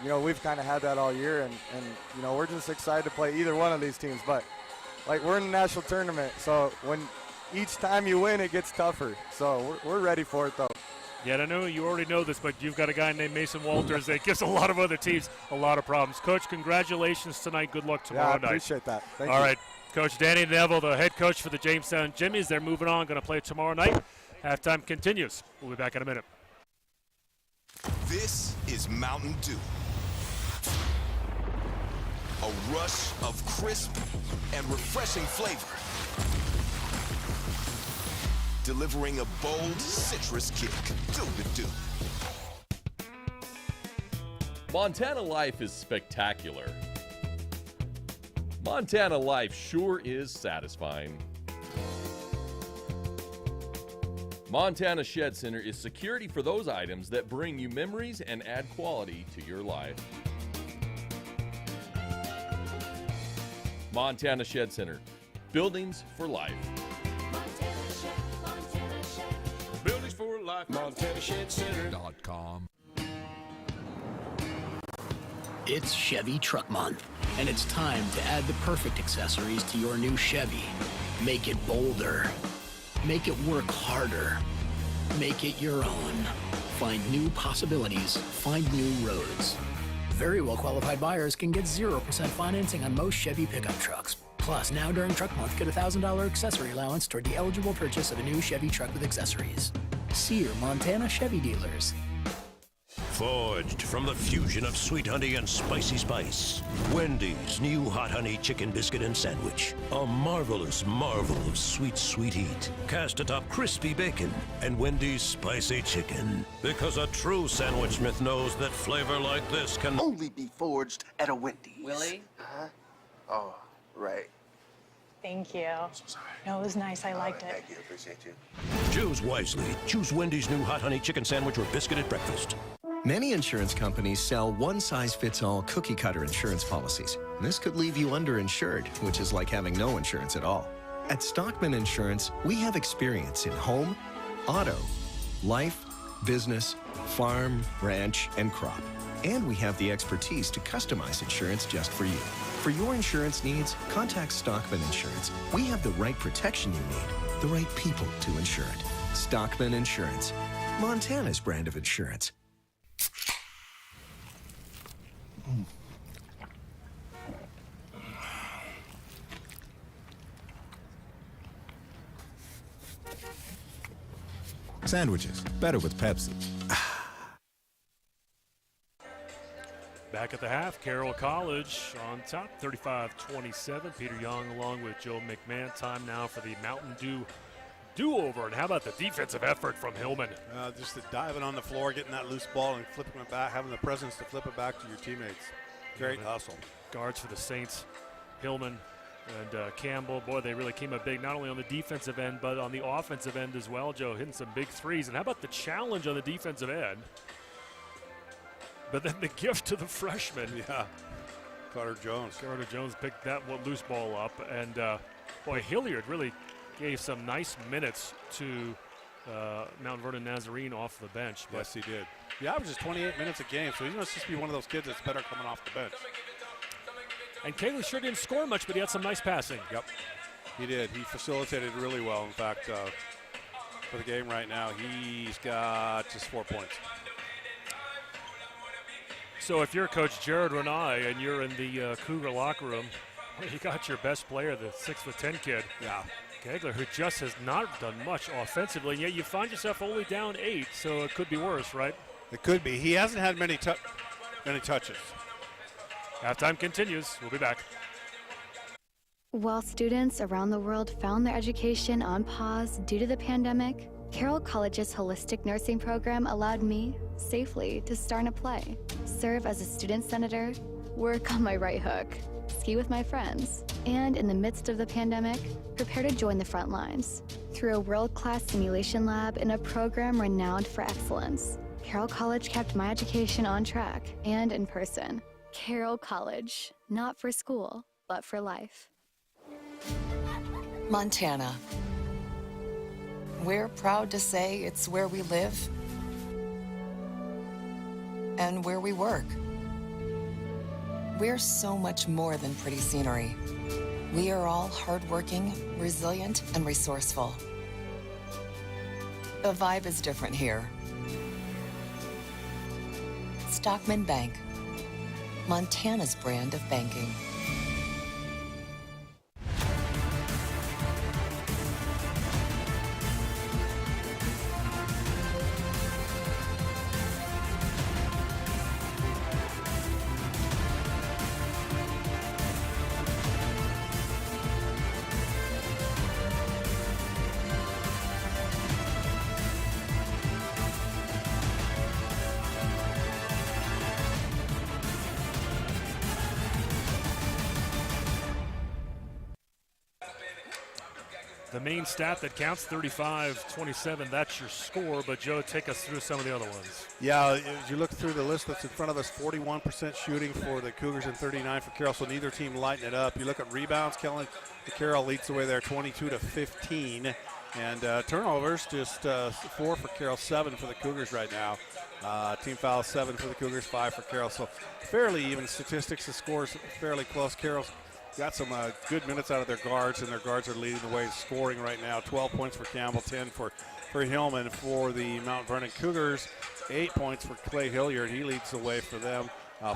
you know, we've kind of had that all year, and, you know, we're just excited to play either one of these teams. But, like, we're in the national tournament, so when each time you win, it gets tougher. So we're ready for it, though. Yeah, I know you already know this, but you've got a guy named Mason Walters that gives a lot of other teams a lot of problems. Coach, congratulations tonight. Good luck tomorrow night. Yeah, I appreciate that. Thank you. All right, Coach Danny Neville, the head coach for the Jamestown Jimmies. They're moving on, going to play tomorrow night. Halftime continues. We'll be back in a minute. This is Mountain Dew. A rush of crisp and refreshing flavor. Delivering a bold citrus kick. Do the Dew. Montana life is spectacular. Montana life sure is satisfying. Montana Shed Center is security for those items that bring you memories and add quality to your life. Montana Shed Center, buildings for life. Buildings for life. MontanaShedCenter.com. It's Chevy Truck Month, and it's time to add the perfect accessories to your new Chevy. Make it bolder. Make it work harder. Make it your own. Find new possibilities. Find new roads. Very well qualified buyers can get 0% financing on most Chevy pickup trucks. Plus, now during Truck Month, get a $1,000 accessory allowance toward the eligible purchase of a new Chevy truck with accessories. See your Montana Chevy dealers. Forged from the fusion of sweet honey and spicy spice, Wendy's new hot honey chicken biscuit and sandwich. A marvelous marvel of sweet, sweet heat. Cast atop crispy bacon and Wendy's spicy chicken. Because a true sandwich smith knows that flavor like this can only be forged at a Wendy's. Willie? Huh? Oh, right. Thank you. So sorry. No, it was nice. I liked it. Thank you. Appreciate you. Choose wisely. Choose Wendy's new hot honey chicken sandwich or biscuit at breakfast. Many insurance companies sell one-size-fits-all cookie-cutter insurance policies. This could leave you underinsured, which is like having no insurance at all. At Stockman Insurance, we have experience in home, auto, life, business, farm, ranch, and crop. And we have the expertise to customize insurance just for you. For your insurance needs, contact Stockman Insurance. We have the right protection you need the right people to insure it. Stockman Insurance, Montana's brand of insurance. Sandwiches, better with Pepsi. Back at the half, Carroll College on top, 35-27. Peter Young along with Joe McMahon. Time now for the Mountain Dew do-over. And how about the defensive effort from Hillman? Just the diving on the floor, getting that loose ball and flipping it back, having the presence to flip it back to your teammates. Great hustle. Guards for the Saints, Hillman and Campbell. Boy, they really came up big, not only on the defensive end, but on the offensive end as well, Joe, hitting some big threes. And how about the challenge on the defensive end? But then the gift to the freshman. Yeah, Carter Jones. Carter Jones picked that one loose ball up. And, boy, Hilliard really gave some nice minutes to Mount Vernon Nazarene off the bench. Yes, he did. He averages 28 minutes a game, so he must just be one of those kids that's better coming off the bench. And Cayley sure didn't score much, but he had some nice passing. Yep, he did. He facilitated really well. In fact, for the game right now, he's got just 4 points. So if you're Coach Jared Renai and you're in the Cougar locker room, well, you got your best player, the 6'10" kid. Yeah. Kegler, who just has not done much offensively, and yet you find yourself only down 8, so it could be worse, right? It could be. He hasn't had many touches. Halftime continues. We'll be back. While students around the world found their education on pause due to the pandemic, Carroll College's holistic nursing program allowed me, safely, to start a play, serve as a student senator, work on my right hook, ski with my friends, and in the midst of the pandemic, prepare to join the front lines. Through a world-class simulation lab and a program renowned for excellence, Carroll College kept my education on track and in person. Carroll College, not for school, but for life. Montana. We're proud to say it's where we live and where we work. We're so much more than pretty scenery. We are all hardworking, resilient, and resourceful. The vibe is different here. Stockman Bank, Montana's brand of banking. The main stat that counts, 35-27, that's your score. But, Joe, take us through some of the other ones. Yeah, as you look through the list that's in front of us, 41% shooting for the Cougars and 39 for Carroll, so neither team lighting it up. You look at rebounds, Carroll leads the way there, 22-15. And turnovers, just 4 for Carroll, 7 for the Cougars right now. Team fouls, 7 for the Cougars, 5 for Carroll. So fairly even statistics. The score's fairly close. Carroll's got some good minutes out of their guards, and their guards are leading the way in scoring right now. 12 points for Campbell, 10 for Hillman. For the Mount Vernon Cougars, 8 points for Clay Hilliard. He leads the way for them.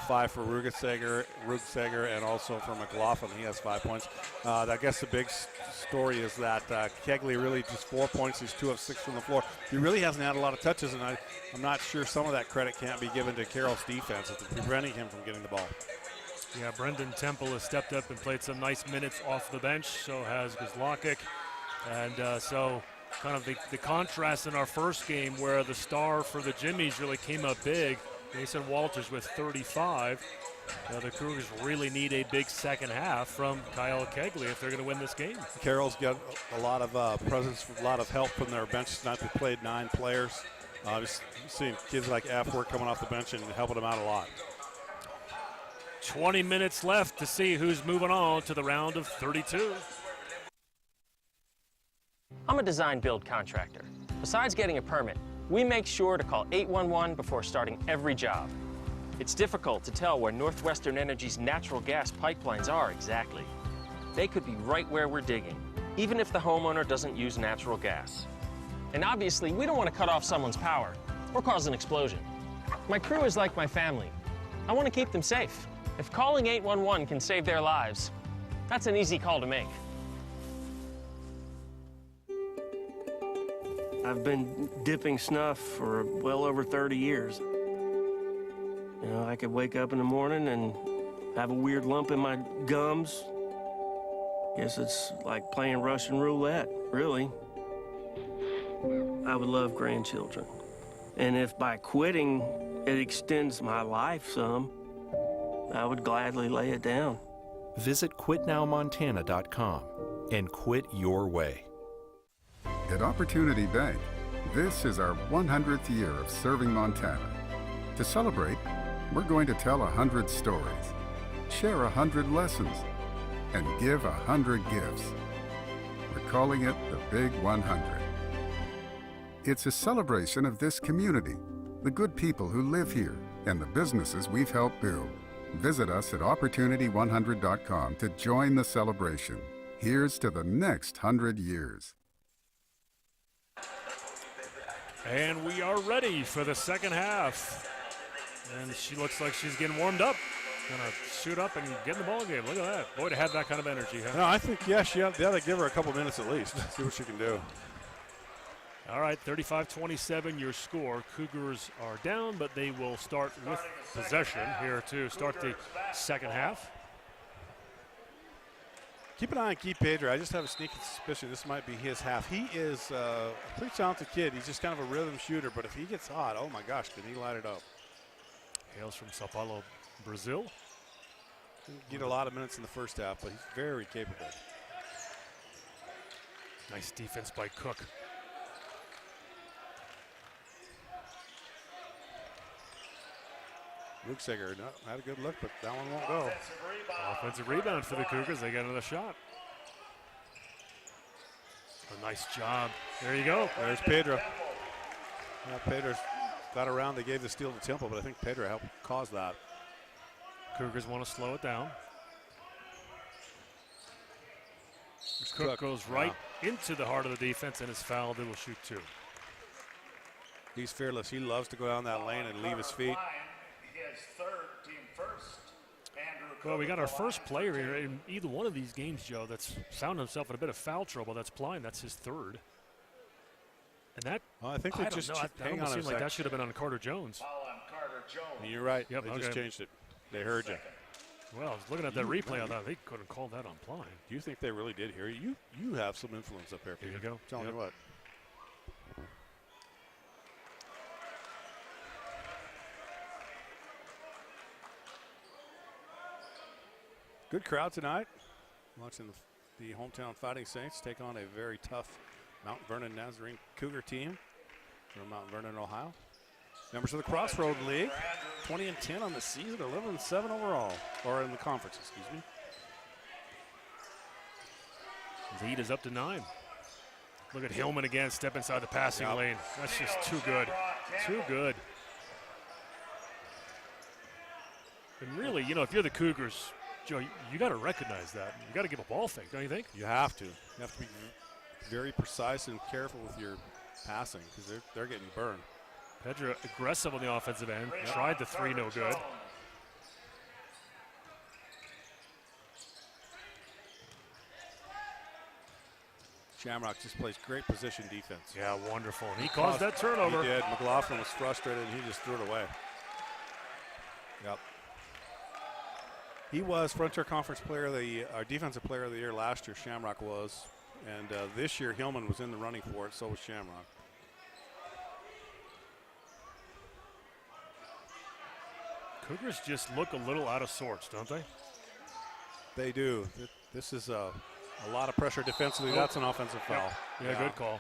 5 for Rugsager, and also for McLaughlin. He has 5 points. I guess the big story is that Kegley really just 4 points. He's 2 of 6 from the floor. He really hasn't had a lot of touches, and I'm not sure some of that credit can't be given to Carroll's defense. It's preventing him from getting the ball. Yeah, Brendan Temple has stepped up and played some nice minutes off the bench. So has Guzlakic. And so kind of the contrast in our first game where the star for the Jimmies really came up big. Mason Walters with 35. The Cougars really need a big second half from Kyle Kegley if they're going to win this game. Carroll's got a lot of presence, a lot of help from their bench tonight. They played 9 players. Just seeing kids like Affworth coming off the bench and helping them out a lot. 20 minutes left to see who's moving on to the round of 32. I'm a design-build contractor. Besides getting a permit, we make sure to call 811 before starting every job. It's difficult to tell where Northwestern Energy's natural gas pipelines are exactly. They could be right where we're digging, even if the homeowner doesn't use natural gas. And obviously, we don't want to cut off someone's power or cause an explosion. My crew is like my family. I want to keep them safe. If calling 811 can save their lives, that's an easy call to make. I've been dipping snuff for well over 30 years. You know, I could wake up in the morning and have a weird lump in my gums. Guess it's like playing Russian roulette, really. I would love grandchildren. And if by quitting it extends my life some, I would gladly lay it down. Visit quitnowmontana.com and quit your way. At Opportunity Bank, this is our 100th year of serving Montana. To celebrate, we're going to tell 100 stories, share 100 lessons, and give 100 gifts. We're calling it the Big 100. It's a celebration of this community, the good people who live here, and the businesses we've helped build. Visit us at opportunity100.com to join the celebration. Here's to the next 100 years. And we are ready for the second half. And she looks like she's getting warmed up. Gonna shoot up and get in the ball game. Look at that. Boy, to have that kind of energy, huh? No, I think, yeah, they ought to give her a couple minutes at least. See what she can do. All right, 35-27 your score. Cougars are down, but they will start with possession here to start the second half. Keep an eye on Keith Pedro. I just have a sneaking suspicion this might be his half. He is a pretty talented kid. He's just kind of a rhythm shooter, but if he gets hot, oh my gosh, can he light it up? Hails from Sao Paulo, Brazil. Didn't get a lot of minutes in the first half, but he's very capable. Nice defense by Cook. Lukeseger had a good look, but that one won't go. Offensive rebound for the Cougars. They got another shot. A nice job. There you go. There's Pedro. Yeah, Pedro's got around. They gave the steal to Temple, but I think Pedro helped cause that. Cougars want to slow it down. Cook goes right into the heart of the defense and is fouled. They will shoot two. He's fearless. He loves to go down that lane and leave his feet. Well, we got our first player here in either one of these games, Joe, that's found himself in a bit of foul trouble. That's Pline. That's his third. And that, well, I think they just that almost seemed like that should have been on Carter Jones. You're right. Yep, they just changed it. They heard you. Well, I was looking at that replay. I thought they couldn't call that on Pline. Do you think they really did hear you? You have some influence up there, Peter. Here you go. Tell me what. Good crowd tonight. Watching the hometown Fighting Saints take on a very tough Mount Vernon Nazarene Cougar team from Mount Vernon, Ohio. Members of the Crossroad League, 20-10 on the season, 11-7 overall, or in the conference, excuse me. Lead is up to 9. Look at Hillman again, step inside the passing lane. That's just too good. Too good. And really, you know, if you're the Cougars, Joe, you got to recognize that. You got to give a ball fake, don't you think? You have to. You have to be very precise and careful with your passing because they're getting burned. Pedro aggressive on the offensive end. Tried the three, no good. Shamrock just plays great position defense. Yeah, wonderful. He caused that turnover. He did. McLaughlin was frustrated and he just threw it away. Yep. He was Frontier Conference Player of the our Defensive Player of the Year last year. Shamrock was, and this year Hillman was in the running for it. So was Shamrock. Cougars just look a little out of sorts, don't they? They do. This is a lot of pressure defensively. That's an offensive foul. Yeah, good call.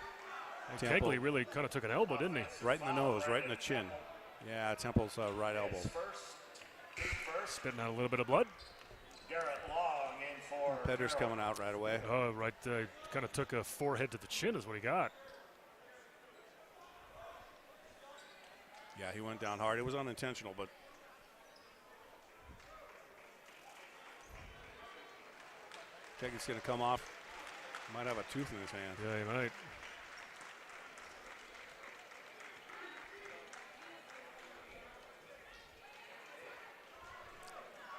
Kegley really kind of took an elbow, didn't he? Right in the nose, right in the chin. Yeah, Temple's right elbow. Spitting out a little bit of blood. Pedder's coming out right away. Oh, right. Kind of took a forehead to the chin is what he got. Yeah, he went down hard. It was unintentional, but Kegley's going to come off. Might have a tooth in his hand. Yeah, he might.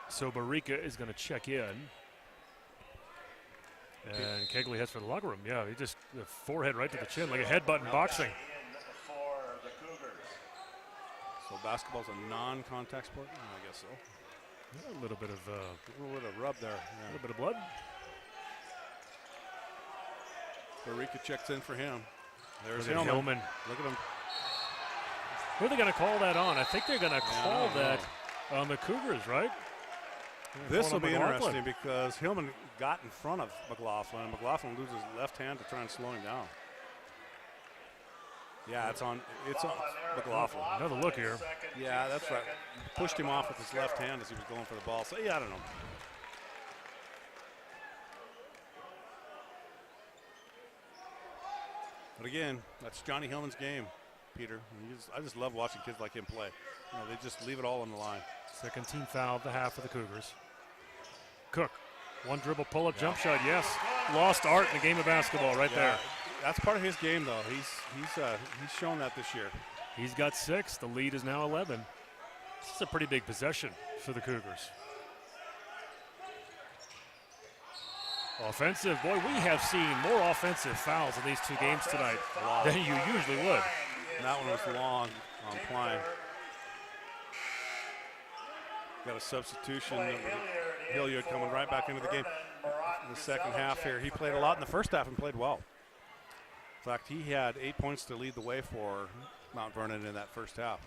So Barica is going to check in. And Kegley heads for the locker room. Yeah, he just the forehead right to the chin, like a headbutt in boxing. So basketball's a non-contact sport? I guess so. Yeah, a little bit of rub there. Yeah. A little bit of blood. Barica checks in for him. There's Look at Hillman. Hillman. Look at him. Who are they going to call that on? I think they're going to call that on the Cougars, right? This will be interesting because Hillman got in front of McLaughlin, and McLaughlin loses left hand to try and slow him down. Yeah, it's on McLaughlin. Another look here. Yeah, that's right. Pushed him off with his left hand as he was going for the ball. So, yeah, I don't know. But again, that's Johnny Hillman's game, Peter. I just love watching kids like him play. You know, they just leave it all on the line. Second team foul of the half for the Cougars. Cook, one dribble pull-up jump shot, yes. Lost art in the game of basketball right there. That's part of his game, though. He's shown that this year. He's got 6. The lead is now 11. This is a pretty big possession for the Cougars. Offensive. Boy, we have seen more offensive fouls in these 2 games tonight than you usually would. And that one was long on Klein. Got a substitution. Hilliard coming right back into the game in the second half here. He played a lot in the first half and played well. In fact, he had 8 points to lead the way for Mount Vernon in that first half.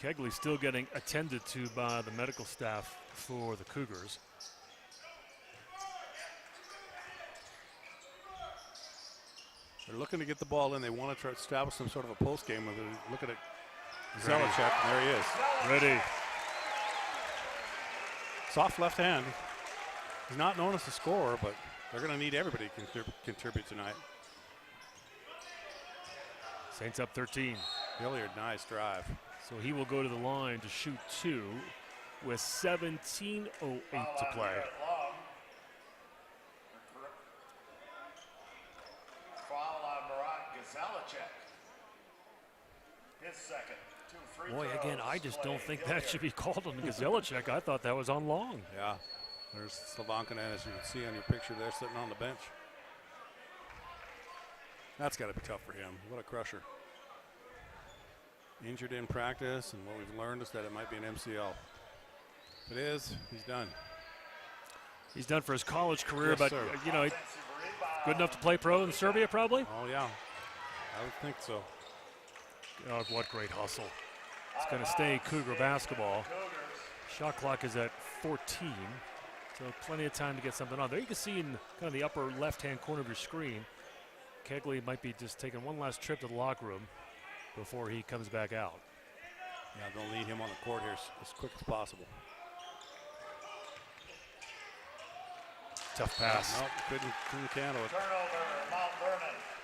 Kegley still getting attended to by the medical staff for the Cougars. They're looking to get the ball in. They want to try to establish some sort of a post game. Look at it. Zelichek, there he is. Ready. Soft left hand. He's not known as a scorer, but they're going to need everybody to contribute tonight. Saints up 13. Hilliard, nice drive. So he will go to the line to shoot 2 with 17:08 to play. Boy, again, I just don't think that should be called on Gazelichek. I thought that was on long. Yeah, there's Slavankanen, as you can see on your picture there, sitting on the bench. That's got to be tough for him. What a crusher. Injured in practice, and what we've learned is that it might be an MCL. If it is, he's done. He's done for his college career, Yes, but, sir. you know, good enough to play pro in Serbia, probably? Oh, yeah. I would think so. Oh, what great hustle. It's going to stay Cougar basketball. Shot clock is at 14, so plenty of time to get something on. There you can see in kind of the upper left-hand corner of your screen, Kegley might be just taking one last trip to the locker room before he comes back out. Yeah, they'll need him on the court here as quick as possible. Tough pass. Nope, couldn't handle it.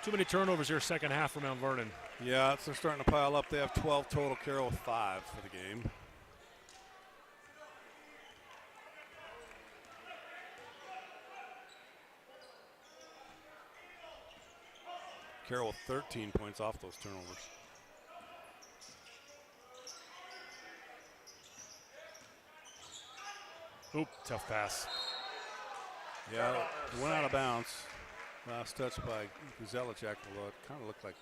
Too many turnovers here second half for Mount Vernon. Yeah, they're starting to pile up. They have 12 total. Carroll with 5 for the game. Carroll with 13 points off those turnovers. Oop, tough pass. Yeah, it went out of bounds. Last touch by Guzelichek, although it kind of looked like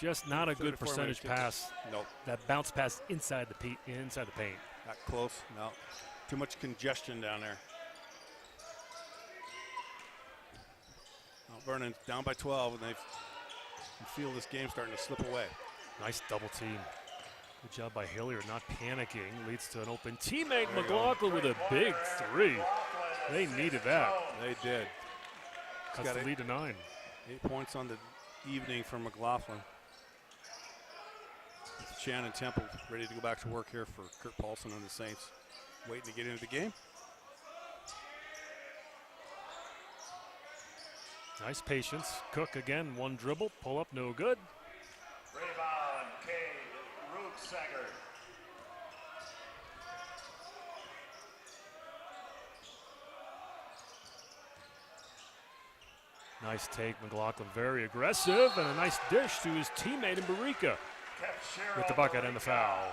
just not a good percentage pass. Nope. That bounce pass inside the paint. Not close. No. Too much congestion down there. Mount Vernon's down by 12, and they feel this game starting to slip away. Nice double team. Good job by Hilliard, not panicking. Leads to an open teammate, McLaughlin with a big 3. They needed that. They did. Cuts the lead to 9. 8 points on the evening from McLaughlin. Shannon Temple ready to go back to work here for Kurt Paulson and the Saints. Waiting to get into the game. Nice patience. Cook again, one dribble, pull up, no good. Rebound, Cade Ruxsager. Nice take, McLaughlin, very aggressive, and a nice dish to his teammate in Barica with the bucket and the foul.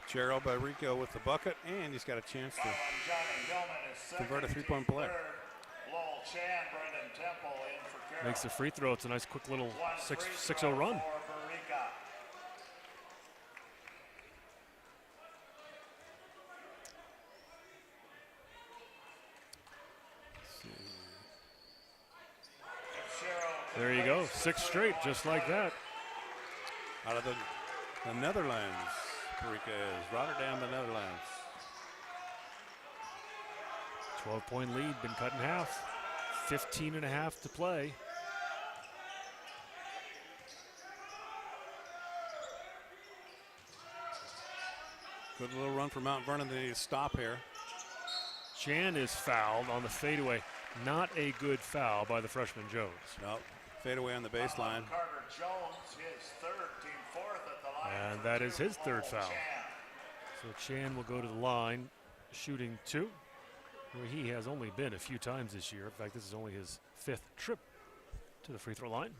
Carroll by Rico with the bucket, and he's got a chance to convert a three-point play. Makes the free throw. It's a nice quick little 6-0 run. There you go, 6 straight, just like that. Out of the Netherlands, Barica is. Rotterdam, the Netherlands. 12-point lead, been cut in half. 15.5 to play. Good little run for Mount Vernon. They need to stop here. Chan is fouled on the fadeaway. Not a good foul by the freshman Jones. Nope. Fadeaway on the baseline. And that is his third foul. So Chan will go to the line, shooting 2, where he has only been a few times this year. In fact, this is only his 5th trip to the free throw line.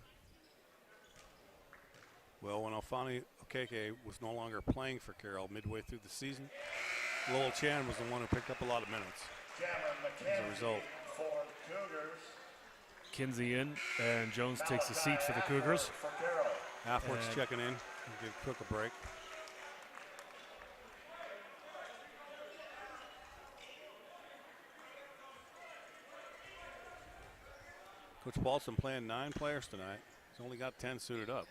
Well, when Alfani Okeke was no longer playing for Carroll midway through the season, Lowell Chan was the one who picked up a lot of minutes as a result. Kinsey in, and Jones takes a seat for the Cougars. Halfworks checking in. Give Cook a break. Coach Paulson playing 9 players tonight. He's only got 10 suited up.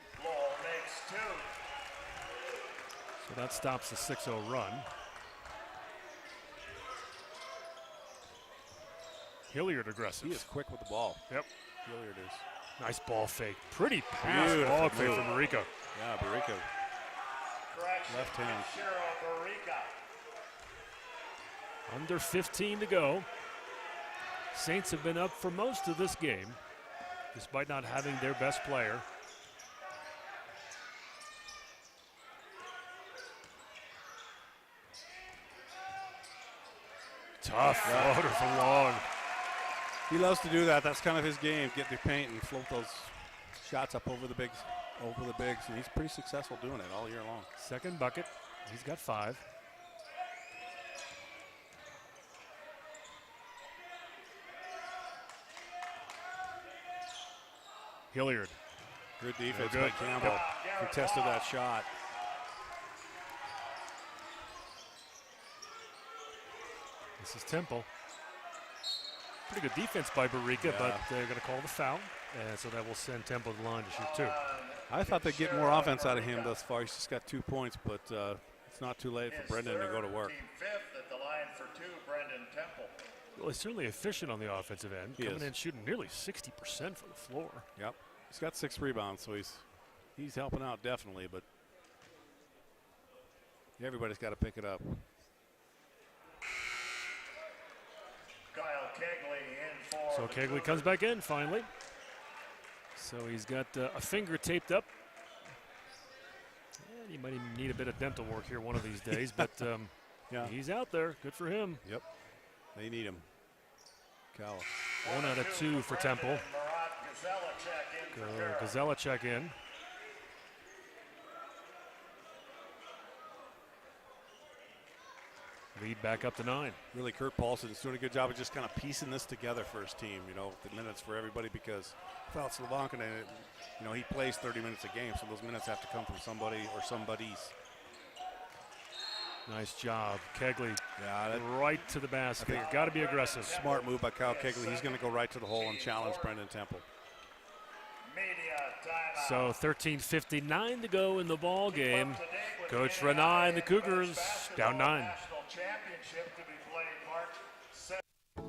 So that stops the 6-0 run. Hilliard aggressive. He is quick with the ball. Yep. Hilliard is. Nice ball fake. Pretty pass ball fake from Barica. Yeah, Barica. Left hand. Under 15 to go. Saints have been up for most of this game, despite not having their best player. Tough floater from Long. He loves to do that. That's kind of his game. Get the paint and float those shots up over the bigs, and he's pretty successful doing it all year long. Second bucket. He's got 5. Hilliard. Good defense by Campbell. Contested that shot. This is Temple. Pretty good defense by Barica, but they're going to call the foul, and so that will send Temple to the line to shoot 2. I thought they'd get more offense out of him thus far. He's just got 2 points, but it's not too late for Brendan to go to work. Well, he's certainly efficient on the offensive end, coming in shooting nearly 60% from the floor. Yep, he's got 6 rebounds, so he's helping out definitely, but everybody's got to pick it up. So Kegley comes back in finally. So he's got a finger taped up. And he might even need a bit of dental work here one of these days, but he's out there. Good for him. Yep, they need him. Cal. 1 out of 2 for Temple. Gazella check in. Lead back up to 9. Really, Kurt Paulson's doing a good job of just kind of piecing this together for his team, the minutes for everybody, because without Slavankinen, he plays 30 minutes a game, so those minutes have to come from somebody or somebody's. Nice job. Kegley right to the basket. Got to be aggressive. Smart move by Kyle Kegley. He's going to go right to the hole and challenge Brendan Temple. So 13:59 to go in the ball game. Coach Renai and the Cougars down 9.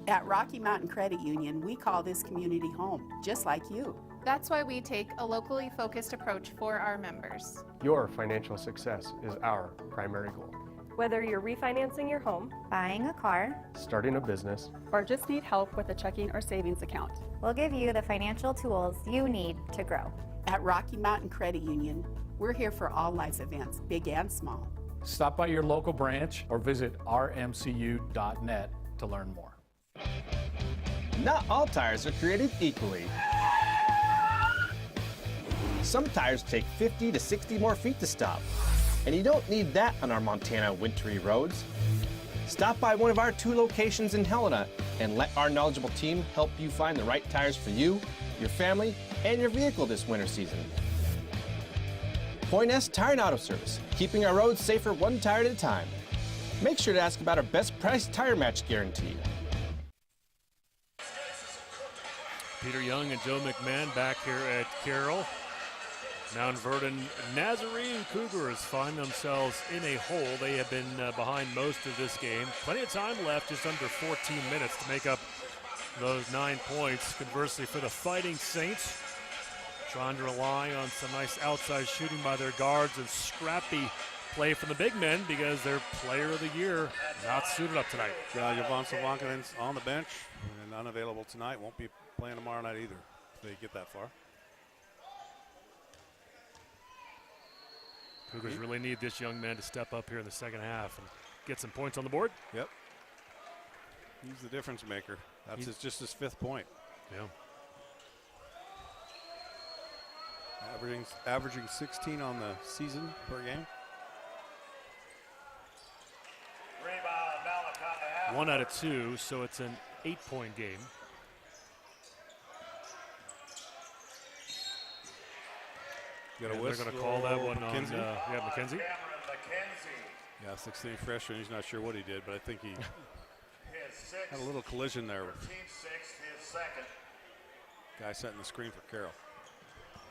At Rocky Mountain Credit Union, we call this community home, just like you. That's why we take a locally focused approach for our members. Your financial success is our primary goal. Whether you're refinancing your home, buying a car, starting a business, or just need help with a checking or savings account, we'll give you the financial tools you need to grow. At Rocky Mountain Credit Union, we're here for all life events, big and small. Stop by your local branch or visit rmcu.net to learn more. Not all tires are created equally. Some tires take 50 to 60 more feet to stop, and you don't need that on our Montana wintry roads. Stop by one of our 2 locations in Helena and let our knowledgeable team help you find the right tires for you, your family, and your vehicle this winter season. Point S Tire and Auto Service, keeping our roads safer one tire at a time. Make sure to ask about our best price tire match guarantee. Peter Young and Joe McMahon back here at Carroll. Mount Vernon Nazarene Cougars find themselves in a hole. They have been behind most of this game. Plenty of time left, just under 14 minutes to make up those 9 points. Conversely, for the Fighting Saints, trying to rely on some nice outside shooting by their guards and scrappy play from the big men because their player of the year not suited up tonight. Yvonne Savankinen on the bench and unavailable tonight. Won't be playing tomorrow night either if they get that far. Cougars really need this young man to step up here in the second half and get some points on the board. Yep. He's the difference maker. That's just his 5th point. Yeah. Averaging 16 on the season per game. 1 out of 2, so it's an 8-point game. Got a they're whistle. going to call that one McKenzie. on McKenzie. Yeah, 16 freshman. He's not sure what he did, but I think he had a little collision there with guy setting the screen for Carroll.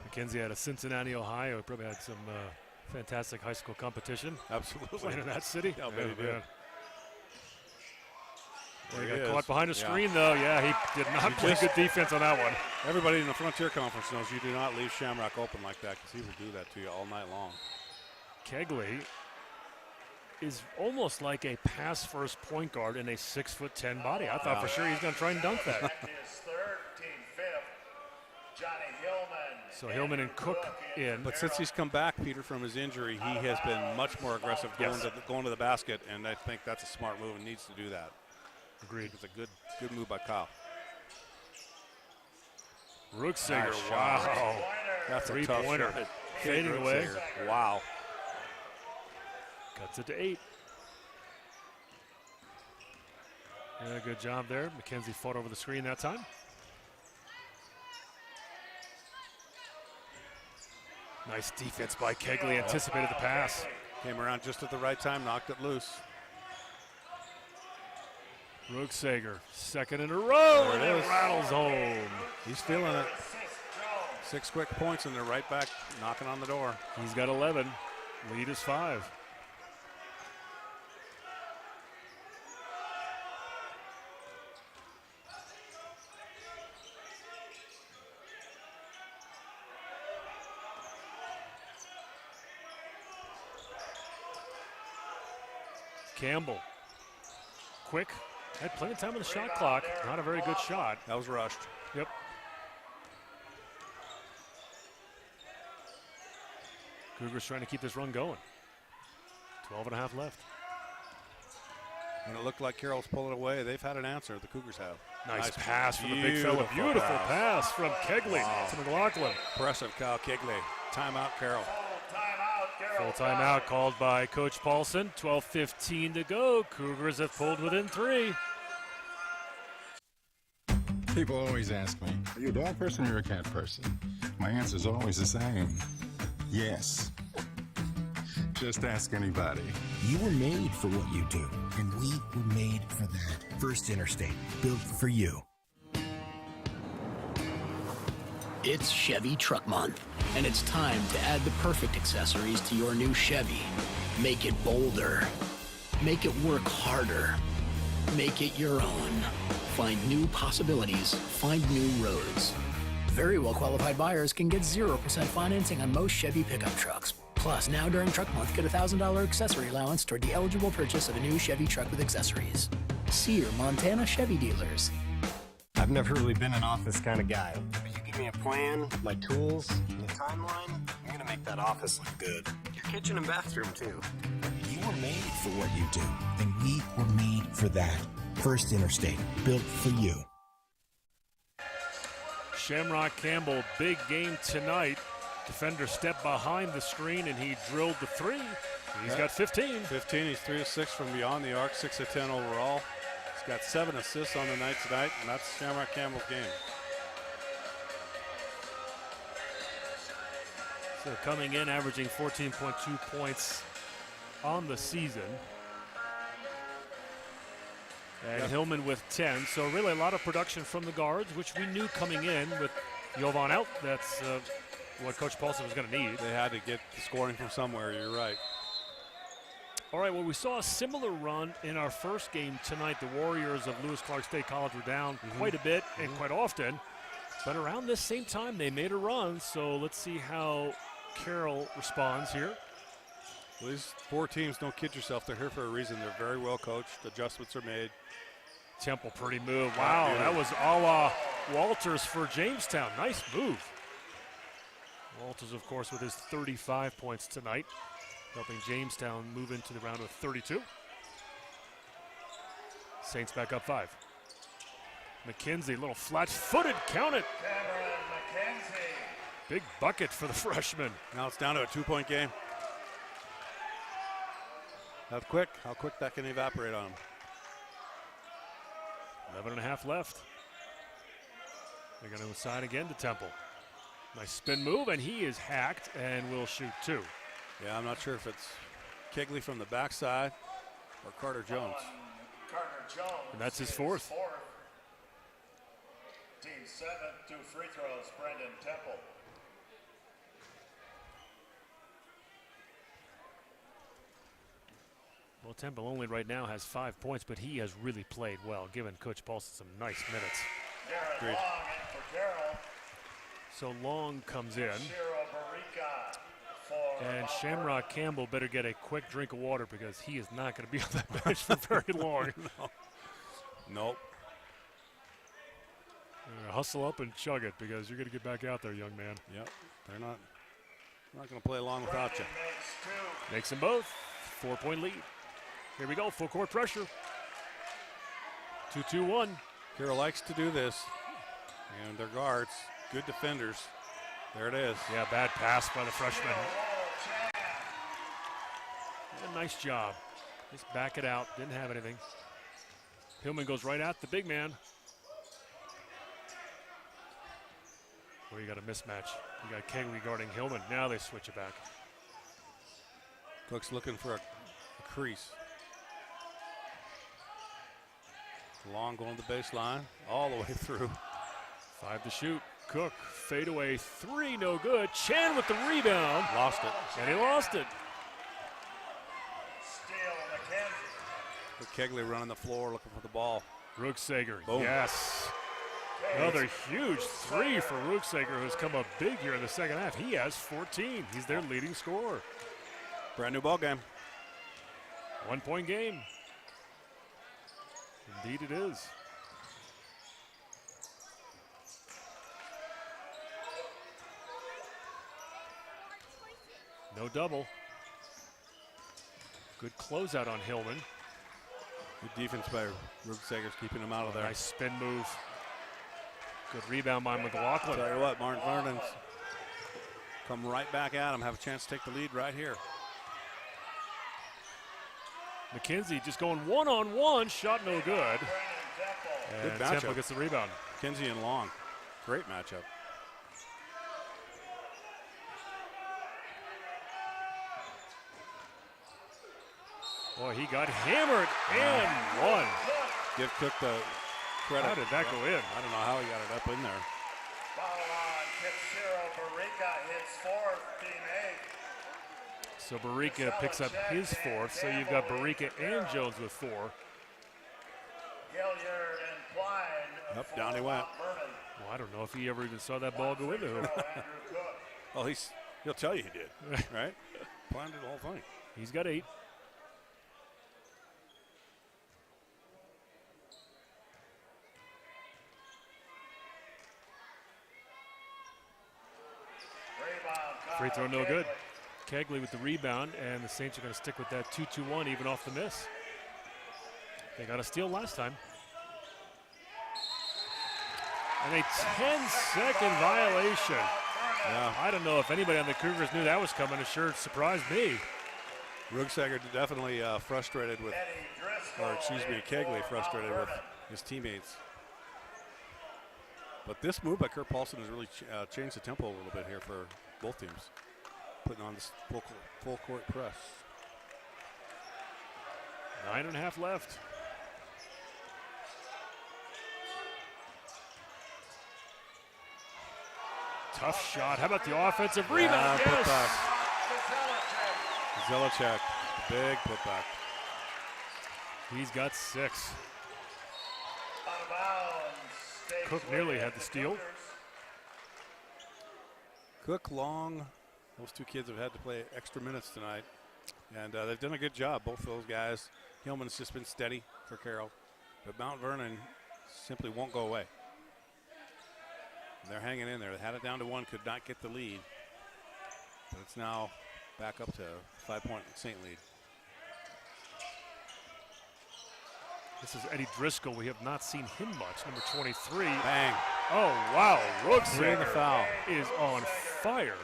McKenzie out of Cincinnati, Ohio. He probably had some fantastic high school competition. Absolutely. Playing in that city. I bet he did. He got caught behind the screen, though. Yeah, he did not play good defense on that one. Everybody in the Frontier Conference knows you do not leave Shamrock open like that because he will do that to you all night long. Kegley is almost like a pass-first point guard in a 6'10" body. I thought for sure he's going to try and dunk that. So Hillman and Cook in. But since he's come back, Peter, from his injury, he has been much more aggressive going to the basket, and I think that's a smart move and needs to do that. Agreed. It's a good move by Kyle. Ruxinger, Nice wow. That's a three-pointer. tough shot. Fading away. Wow. Cuts it to 8. Yeah, good job there. McKenzie fought over the screen that time. Nice defense by Kegley. Anticipated the pass. Came around just at the right time, knocked it loose. Ruxinger, second in a row, and it rattles home. He's feeling it. 6 quick points, and they're right back knocking on the door. He's got 11. Lead is 5. Campbell, quick, had plenty of time on the shot clock. Not a very good shot. That was rushed. Yep. Cougars trying to keep this run going. 12 and a half left. When it looked like Carroll's pulling away, they've had an answer. The Cougars have. Nice pass from the big fella. Beautiful pass from Kegley to McLaughlin. Impressive, Kyle Kegley. Timeout, Carroll. Full timeout called by Coach Paulson. 12:15 to go. Cougars have pulled within 3. People always ask me, are you a dog person or a cat person? My answer is always the same. Yes. Just ask anybody. You were made for what you do, and we were made for that. First Interstate, built for you. It's Chevy Truck Month, and it's time to add the perfect accessories to your new Chevy. Make it bolder. Make it work harder. Make it your own. Find new possibilities. Find new roads. Very well qualified buyers can get 0% financing on most Chevy pickup trucks. Plus, now during Truck Month, get a $1,000 accessory allowance toward the eligible purchase of a new Chevy truck with accessories. See your Montana Chevy dealers. I've never really been an office kind of guy. But you give me a plan, my tools, and a timeline, I'm going to make that office look good. Your kitchen and bathroom, too. You were made for what you do, and we were made for that. First Interstate, built for you. Shamrock Campbell, big game tonight. Defender stepped behind the screen and he drilled the three. He's got 15. 15, he's 3 of 6 from beyond the arc, 6 of 10 overall. He's got 7 assists on the night tonight, and that's Shamrock Campbell's game. So coming in, averaging 14.2 points on the season. And Hillman with 10. So really a lot of production from the guards, which we knew coming in with Jovan out. That's what Coach Paulson was going to need. They had to get the scoring from somewhere, you're right. All right, well, we saw a similar run in our first game tonight. The Warriors of Lewis Clark State College were down quite a bit and quite often. But around this same time, they made a run. So let's see how Carroll responds here. Well, these 4 teams, don't kid yourself, they're here for a reason. They're very well coached. Adjustments are made. Temple, pretty move. Wow, that was a la Walters for Jamestown. Nice move. Walters, of course, with his 35 points tonight, helping Jamestown move into the round with 32. Saints back up 5. McKenzie, little flat-footed, count it. Big bucket for the freshman. Now it's down to a 2-point game. How quick that can evaporate on him. 11.5 left. They're going to assign again to Temple. Nice spin move, and he is hacked and will shoot 2. Yeah, I'm not sure if it's Kegley from the backside or Carter Jones. And that's his 4th. Team 7, 2 free throws, Brendan Temple. Well, Temple only right now has 5 points, but he has really played well, giving Coach Paulson some nice minutes. Long in for Carroll. So Long comes in. And Shamrock Campbell better get a quick drink of water because he is not going to be on that bench for very long. Nope. Hustle up and chug it because you're going to get back out there, young man. Yep. They're not going to play along without you. Makes them both. 4-point lead. Here we go, full court pressure. 2-2-1. Carroll likes to do this. And their guards, good defenders. There it is. Yeah, bad pass by the freshman. A nice job. Just back it out, didn't have anything. Hillman goes right at the big man. Well, you got a mismatch. You got Kegley guarding Hillman. Now they switch it back. Cook's looking for a crease. Long going to the baseline, all the way through. 5 to shoot. Cook, fadeaway 3, no good. Chan with the rebound. Lost it. And he lost it. With Kegley running the floor looking for the ball. Rucksager, boom. Yes. Another huge 3 for Rucksager, who's come up big here in the second half. He has 14. He's their leading scorer. Brand new ball game. 1-point game. Indeed it is. No double. Good closeout on Hillman. Good defense by Rucksager's keeping him out of there. Nice spin move. Good rebound by McLaughlin. Tell you what, Martin Vernon's come right back at him, have a chance to take the lead right here. McKenzie just going one-on-one, shot no good. Good And matchup. Temple gets the rebound. McKenzie and Long, great matchup. Boy, he got hammered and one. Give Cook the credit. How did that go in? I don't know how he got it up in there. Foul on Kitsiro Barica, hits 4th, team 8. So Barica picks up his 4th, so you've got Barica and Jones with 4. Hilliard and Klein. Up, down he went. Well, I don't know if he ever even saw that ball go into him. Well, he'll tell you he did, right? Planned the whole thing. He's got 8. Free throw no good. Kegley with the rebound, and the Saints are going to stick with that 2-2-1 even off the miss. They got a steal last time. And a 10-second violation. Yeah. I don't know if anybody on the Cougars knew that was coming. It sure surprised me. Rugsager definitely frustrated with, or excuse me, Kegley frustrated with his teammates. But this move by Kurt Paulson has really changed the tempo a little bit here for both teams, putting on this full court press. 9.5 left. Tough shot. How about the offensive rebound? Yes. Zelichek, big putback. He's got 6. Cook nearly had the steal. Cook, Long, those two kids have had to play extra minutes tonight, and they've done a good job, both of those guys. Hillman's just been steady for Carroll, but Mount Vernon simply won't go away. They're hanging in there. They had it down to 1, could not get the lead, but it's now back up to 5-point St. lead. This is Eddie Driscoll. We have not seen him much. Number 23. Bang. Oh, wow. Clear the foul. Is on fire.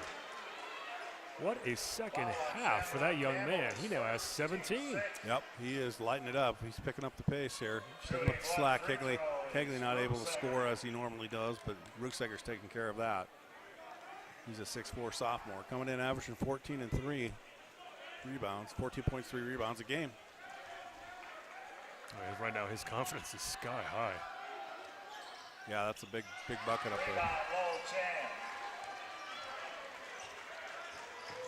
What a second half for that young man. He now has 17. Yep, he is lighting it up. He's picking up the pace here. Picking up the slack. Kegley not able to score as he normally does, but Rugsager's taking care of that. He's a 6'4" sophomore. Coming in averaging 14 and 3 rebounds, 14.3 rebounds a game. Right now his confidence is sky high. Yeah, that's a big bucket up there.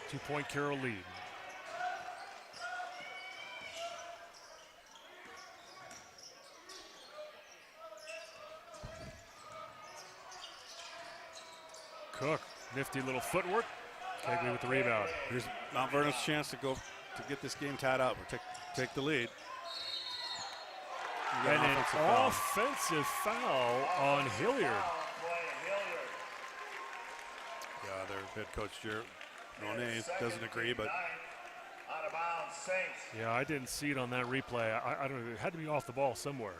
2-point Carroll lead. Cook, nifty little footwork. Kegley with the rebound. Here's Mount Vernon's chance to get this game tied up or take the lead. And an offensive foul on Hilliard. Yeah, their head coach, Ronay, doesn't agree, but. Yeah, I didn't see it on that replay. I don't know. It had to be off the ball somewhere.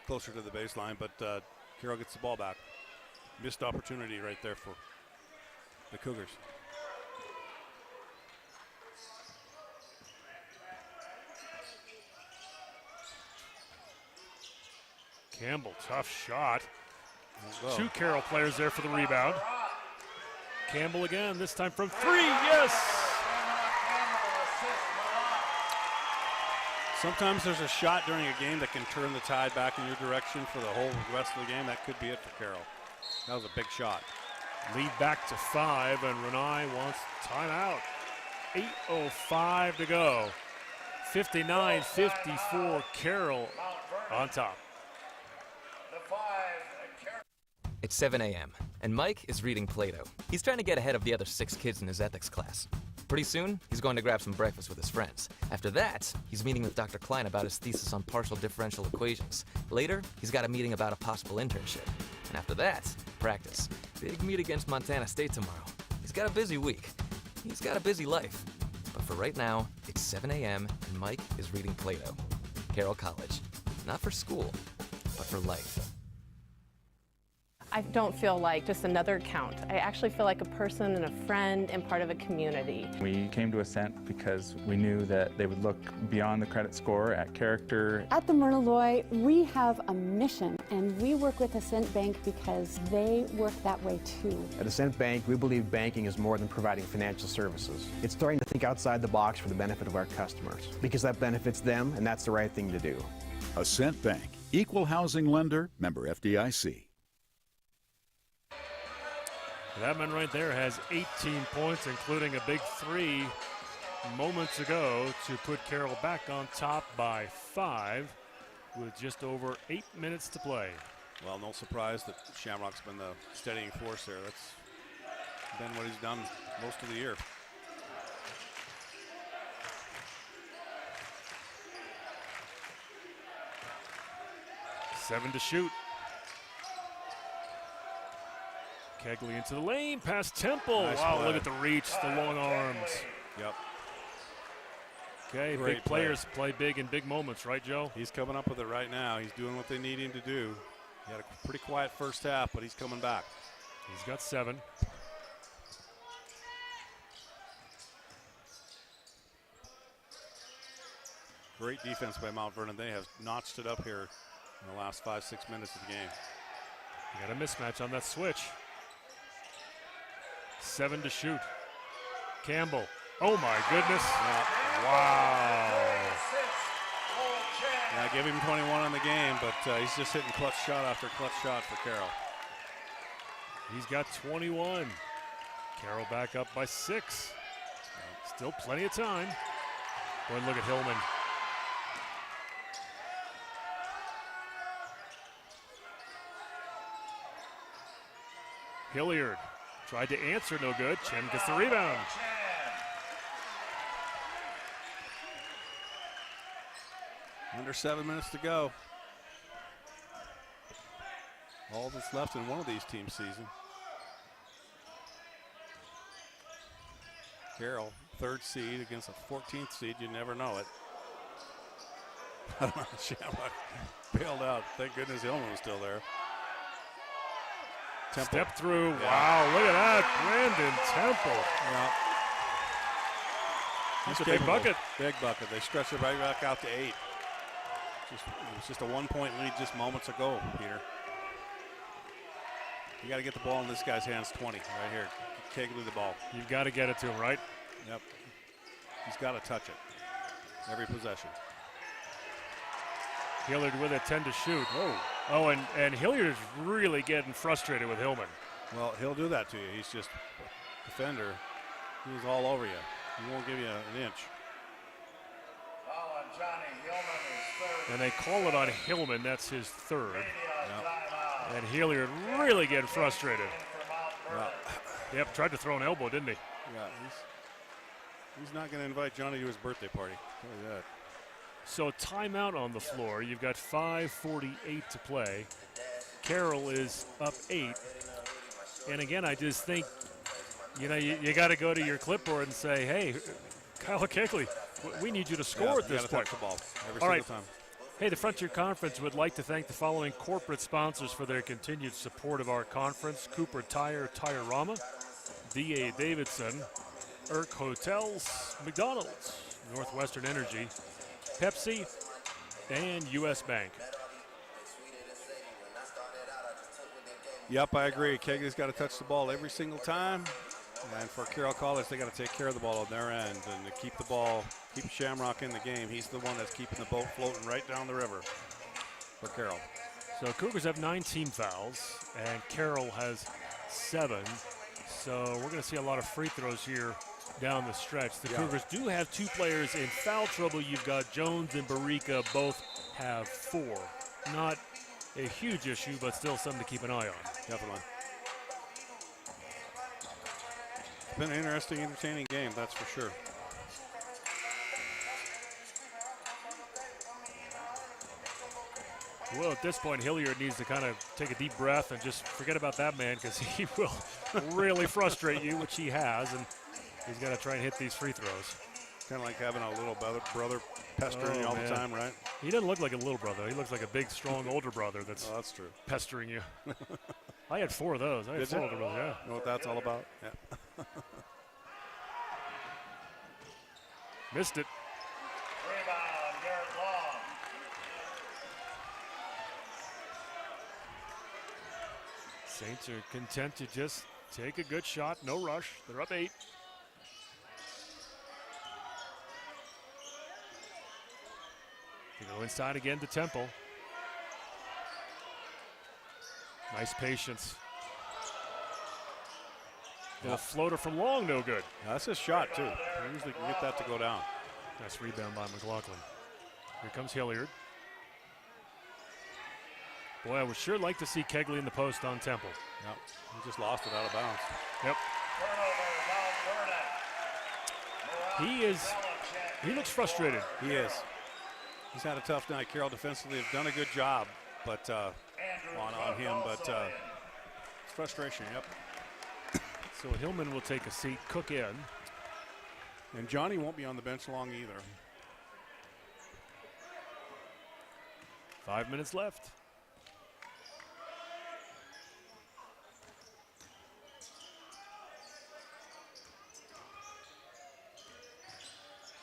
Closer to the baseline, but Carroll gets the ball back. Missed opportunity right there for the Cougars. Campbell, tough shot. 2 Carroll players there for the rebound. Campbell again, this time from 3, yes! Sometimes there's a shot during a game that can turn the tide back in your direction for the whole rest of the game. That could be it for Carroll. That was a big shot. Lead back to 5, and Renai wants timeout. 8:05 to go. 59-54, Carroll on top. It's 7 a.m., and Mike is reading Plato. He's trying to get ahead of the other 6 kids in his ethics class. Pretty soon, he's going to grab some breakfast with his friends. After that, he's meeting with Dr. Klein about his thesis on partial differential equations. Later, he's got a meeting about a possible internship. And after that, practice. Big meet against Montana State tomorrow. He's got a busy week. He's got a busy life. But for right now, it's 7 a.m., and Mike is reading Plato. Carroll College. Not for school, but for life. I don't feel like just another account. I actually feel like a person and a friend and part of a community. We came to Ascent because we knew that they would look beyond the credit score at character. At the Myrna Loy, we have a mission, and we work with Ascent Bank because they work that way too. At Ascent Bank, we believe banking is more than providing financial services. It's starting to think outside the box for the benefit of our customers, because that benefits them, and that's the right thing to do. Ascent Bank, equal housing lender, member FDIC. That man right there has 18 points, including a big 3 moments ago to put Carroll back on top by 5 with just over 8 minutes to play. Well, no surprise that Shamrock's been the steadying force there. That's been what he's done most of the year. Seven to shoot. Kegley into the lane, past Temple. Nice wow, play. Look at the reach, the long arms. Yep. Okay, Great big players play big in big moments, right, Joe? He's coming up with it right now. He's doing what they need him to do. He had a pretty quiet first half, but he's coming back. He's got 7. Great defense by Mount Vernon. They have notched it up here in the last 5-6 minutes of the game. You got a mismatch on that switch. 7 to shoot. Campbell. Oh my goodness. Yeah. Wow. Yeah, give him 21 on the game, but he's just hitting clutch shot after clutch shot for Carroll. He's got 21. Carroll back up by 6. Still plenty of time. Boy, look at Hillman. Hilliard tried to answer, no good. Chen gets the rebound. Under 7 minutes to go. All that's left in one of these teams' season. Carroll, 3rd seed against a 14th seed. You never know it. Shamrock bailed out. Thank goodness Hillman was still there. Temple. Step through. Yeah. Wow, look at that. Brandon Temple. Yeah. That's a big bucket. Big bucket. They stretched it right back out to 8. It was just a 1-point lead just moments ago, Peter. You got to get the ball in this guy's hands 20 right here. Kegley the ball. You've got to get it to him, right? Yep. He's got to touch it every possession. Hilliard with a 10 to shoot. Oh, and Hilliard is really getting frustrated with Hillman. Well, he'll do that to you. He's just a defender. He's all over you. He won't give you an inch. And they call it on Hillman. That's his 3rd. Yep. And Hilliard really getting frustrated. Yep, tried to throw an elbow, didn't he? Yeah, he's not going to invite Johnny to his birthday party. Tell you that. So timeout on the floor. You've got 5:48 to play. Carroll is up 8. And again, I just think, you got to go to your clipboard and say, hey, Kyle Kegley, we need you to score at this point. Touch the ball every All right. single time. Hey, the Frontier Conference would like to thank the following corporate sponsors for their continued support of our conference: Cooper Tire, Tire-Rama, D.A. Davidson, Irk Hotels, McDonald's, Northwestern Energy, Pepsi, and U.S. Bank. Yep, I agree. Kegley's got to touch the ball every single time. And for Carroll College, they got to take care of the ball on their end and to keep the ball, keep Shamrock in the game. He's the one that's keeping the boat floating right down the river for Carroll. So Cougars have 19 fouls, and Carroll has 7. So we're going to see a lot of free throws here down the stretch. The Cougars do have 2 players in foul trouble. You've got Jones and Barica, both have 4. Not a huge issue, but still something to keep an eye on. Definitely. It's been an interesting, entertaining game, that's for sure. Well, at this point, Hilliard needs to kind of take a deep breath and just forget about that man, because he will really frustrate you, which he has, and he's got to try and hit these free throws. Kind of like having a little brother pestering you all the time, right? He doesn't look like a little brother. He looks like a big, strong older brother that's true. Pestering you. I had 4 of those. I had 4 older brothers, yeah. You know what that's all about? Yeah. Missed it. Rebound, Garrett Long. Saints are content to just take a good shot, no rush. They're up 8. They go inside again to Temple. Nice patience. Little floater from Long, no good. That's his shot, too. He usually can get that to go down. Nice rebound by McLaughlin. Here comes Hilliard. Boy, I would sure like to see Kegley in the post on Temple. Yep. He just lost it out of bounds. Yep. He looks frustrated. He is. He's had a tough night. Carroll defensively have done a good job, but on him, but it's frustration, yep. So Hillman will take a seat, Cook in. And Johnny won't be on the bench long either. 5 minutes left.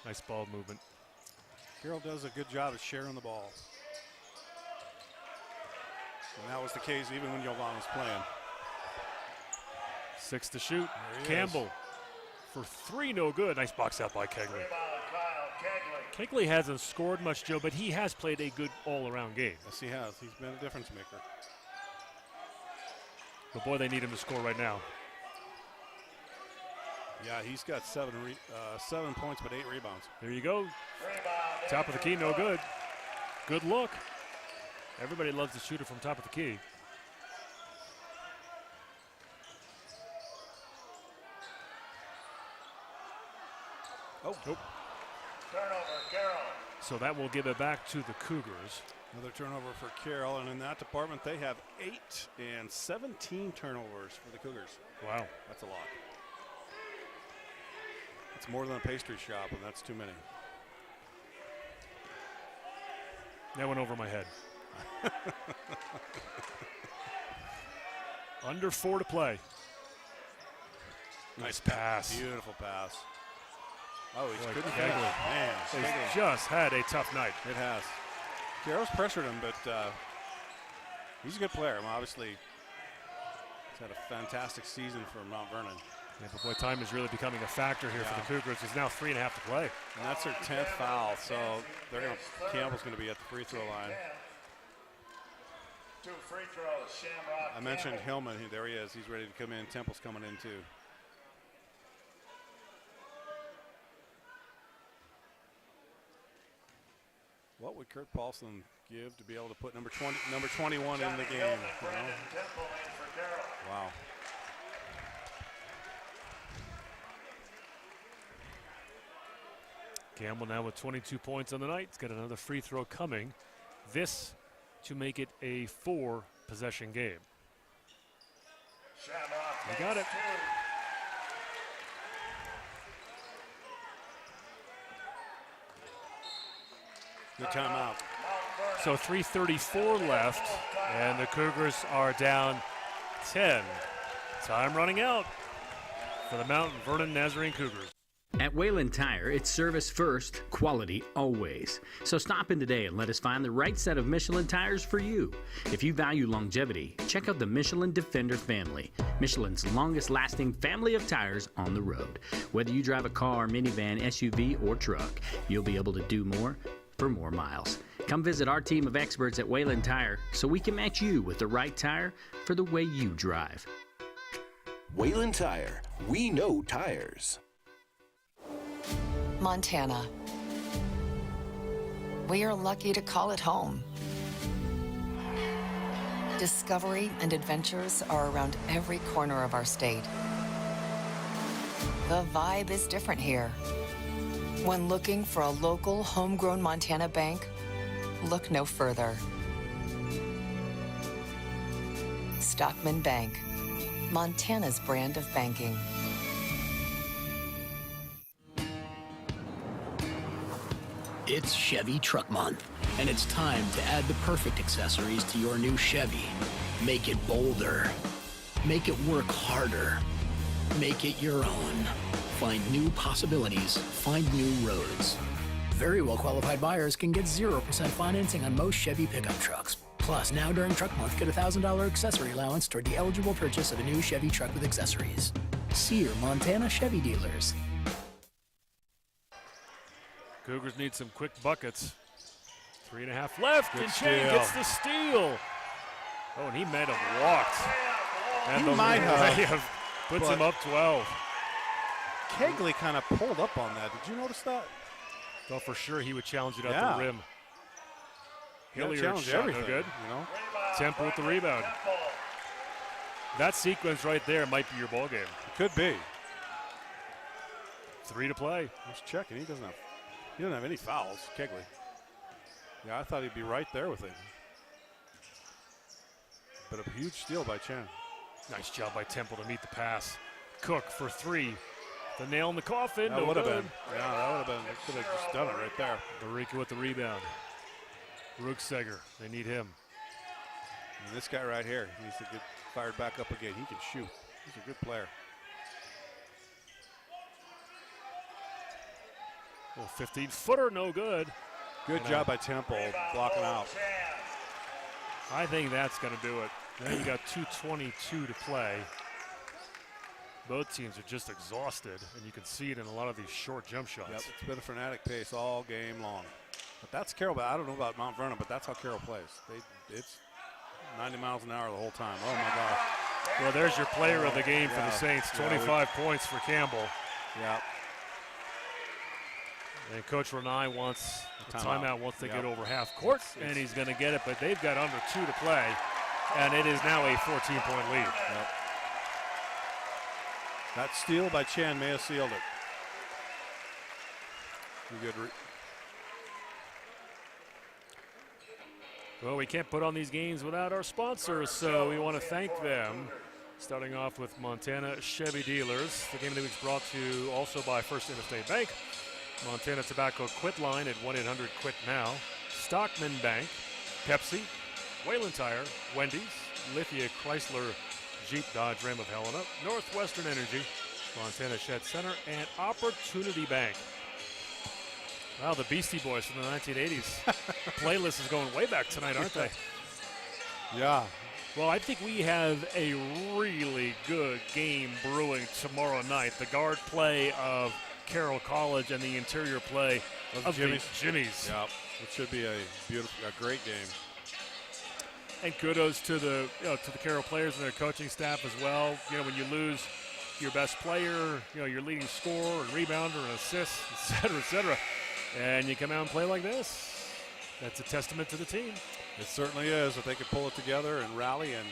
Nice ball movement. Carroll does a good job of sharing the ball. And that was the case even when Jovan was playing. 6 to shoot. Campbell for 3, no good. Nice box out by Kegley. Kegley hasn't scored much, Joe, but he has played a good all-around game. Yes, he has. He's been a difference maker. But boy, they need him to score right now. Yeah, he's got 7 points but 8 rebounds. There you go. Top of the key, no good. Good look. Everybody loves the shooter from top of the key. Oh. Nope. Turnover, Carroll. So that will give it back to the Cougars. Another turnover for Carroll, and in that department they have 8 and 17 turnovers for the Cougars. Wow. That's a lot. It's more than a pastry shop, and that's too many. That went over my head. Under 4 to play. Nice pass. Beautiful pass. Oh, he's Boy, couldn't Kegley. Man, He's Kegley. just had a tough night. It has. Carroll's pressured him, but he's a good player. I mean, obviously, he's had a fantastic season for Mount Vernon. Yeah, but boy, time is really becoming a factor here for the Cougars. There's now 3.5 to play. And that's their 10th foul, so Campbell's going to be at the free throw line. 2 free throws, Shamrock. I mentioned Hillman. There he is. He's ready to come in. Temple's coming in too. What would Kurt Paulson give to be able to put number 21 in the game? You know? Wow. Campbell now with 22 points on the night. He's got another free throw coming. This to make it a 4-possession game. He got it. Good timeout. So 3:34 left, and the Cougars are down 10. Time running out for the Mount Vernon Nazarene Cougars. At Wayland Tire, it's service first, quality always. So stop in today and let us find the right set of Michelin tires for you. If you value longevity, check out the Michelin Defender family, Michelin's longest lasting family of tires on the road. Whether you drive a car, minivan, SUV, or truck, you'll be able to do more for more miles. Come visit our team of experts at Wayland Tire so we can match you with the right tire for the way you drive. Wayland Tire. We know tires. Montana. We are lucky to call it home. Discovery and adventures are around every corner of our state. The vibe is different here. When looking for a local, homegrown Montana bank, look no further. Stockman Bank, Montana's brand of banking. It's Chevy Truck Month, and it's time to add the perfect accessories to your new Chevy. Make it bolder. Make it work harder. Make it your own. Find new possibilities. Find new roads. Very well qualified buyers can get 0% financing on most Chevy pickup trucks. Plus, now during Truck Month, get a $1,000 accessory allowance toward the eligible purchase of a new Chevy truck with accessories. See your Montana Chevy dealers. Cougars need some quick buckets. 3.5 left, Good and Shane steal. gets the steal. Oh, and he might have walked. And He the might have. Puts But him up 12. Kegley kind of pulled up on that. Did you notice that? Thought for sure he would challenge it at Yeah. the rim. You gotta Hilliard challenge shot no everything, good. you know? Temple with the rebound. That sequence right there might be your ball game. It could be. 3 to play. Just checking. He doesn't have any fouls, Kegley. Yeah, I thought he'd be right there with it. But a huge steal by Chen. Nice job by Temple to meet the pass. Cook for 3. The nail in the coffin. That no would have good. been. Yeah, that would have been. They could have just done it right there. Barika with the rebound. Ruckseger. They need him. And this guy right here needs to get fired back up again. He can shoot. He's a good player. Well, 15-footer, no good. Good job by Temple blocking out. I think that's going to do it. Now you got 2:22 to play. Both teams are just exhausted, and you can see it in a lot of these short jump shots. Yep, it's been a frenetic pace all game long. But that's Carroll. But I don't know about Mount Vernon, but that's how Carroll plays. It's 90 miles an hour the whole time. Oh, my gosh. Well, there's your player of the game for the Saints. 25 points for Campbell. Yeah. And Coach Renai wants a timeout once they get over half court, and he's going to get it, but they've got under 2 to play, and it is now a 14-point lead. Yep. That steal by Chan may have sealed it. Good. Well, we can't put on these games without our sponsors, so we want to thank them. Starting off with Montana Chevy Dealers. The game of the week's brought to you also by First Interstate Bank. Montana Tobacco Quit Line at 1-800-QUIT-NOW. Stockman Bank, Pepsi, Wayland Tire, Wendy's, Lithia Chrysler Jeep Dodge Ram of Helena, Northwestern Energy, Montana Shed Center, and Opportunity Bank. Wow, the Beastie Boys from the 1980s. The playlist is going way back tonight, aren't they? Yeah. Well, I think we have a really good game brewing tomorrow night. The guard play of Carroll College and the interior play of Jimmy's. Yeah, it should be a great game. And kudos to the Carroll players and their coaching staff as well. You know, when you lose your best player, you know, your leading scorer and rebounder and assist, et cetera, and you come out and play like this, that's a testament to the team. It certainly is. If they could pull it together and rally and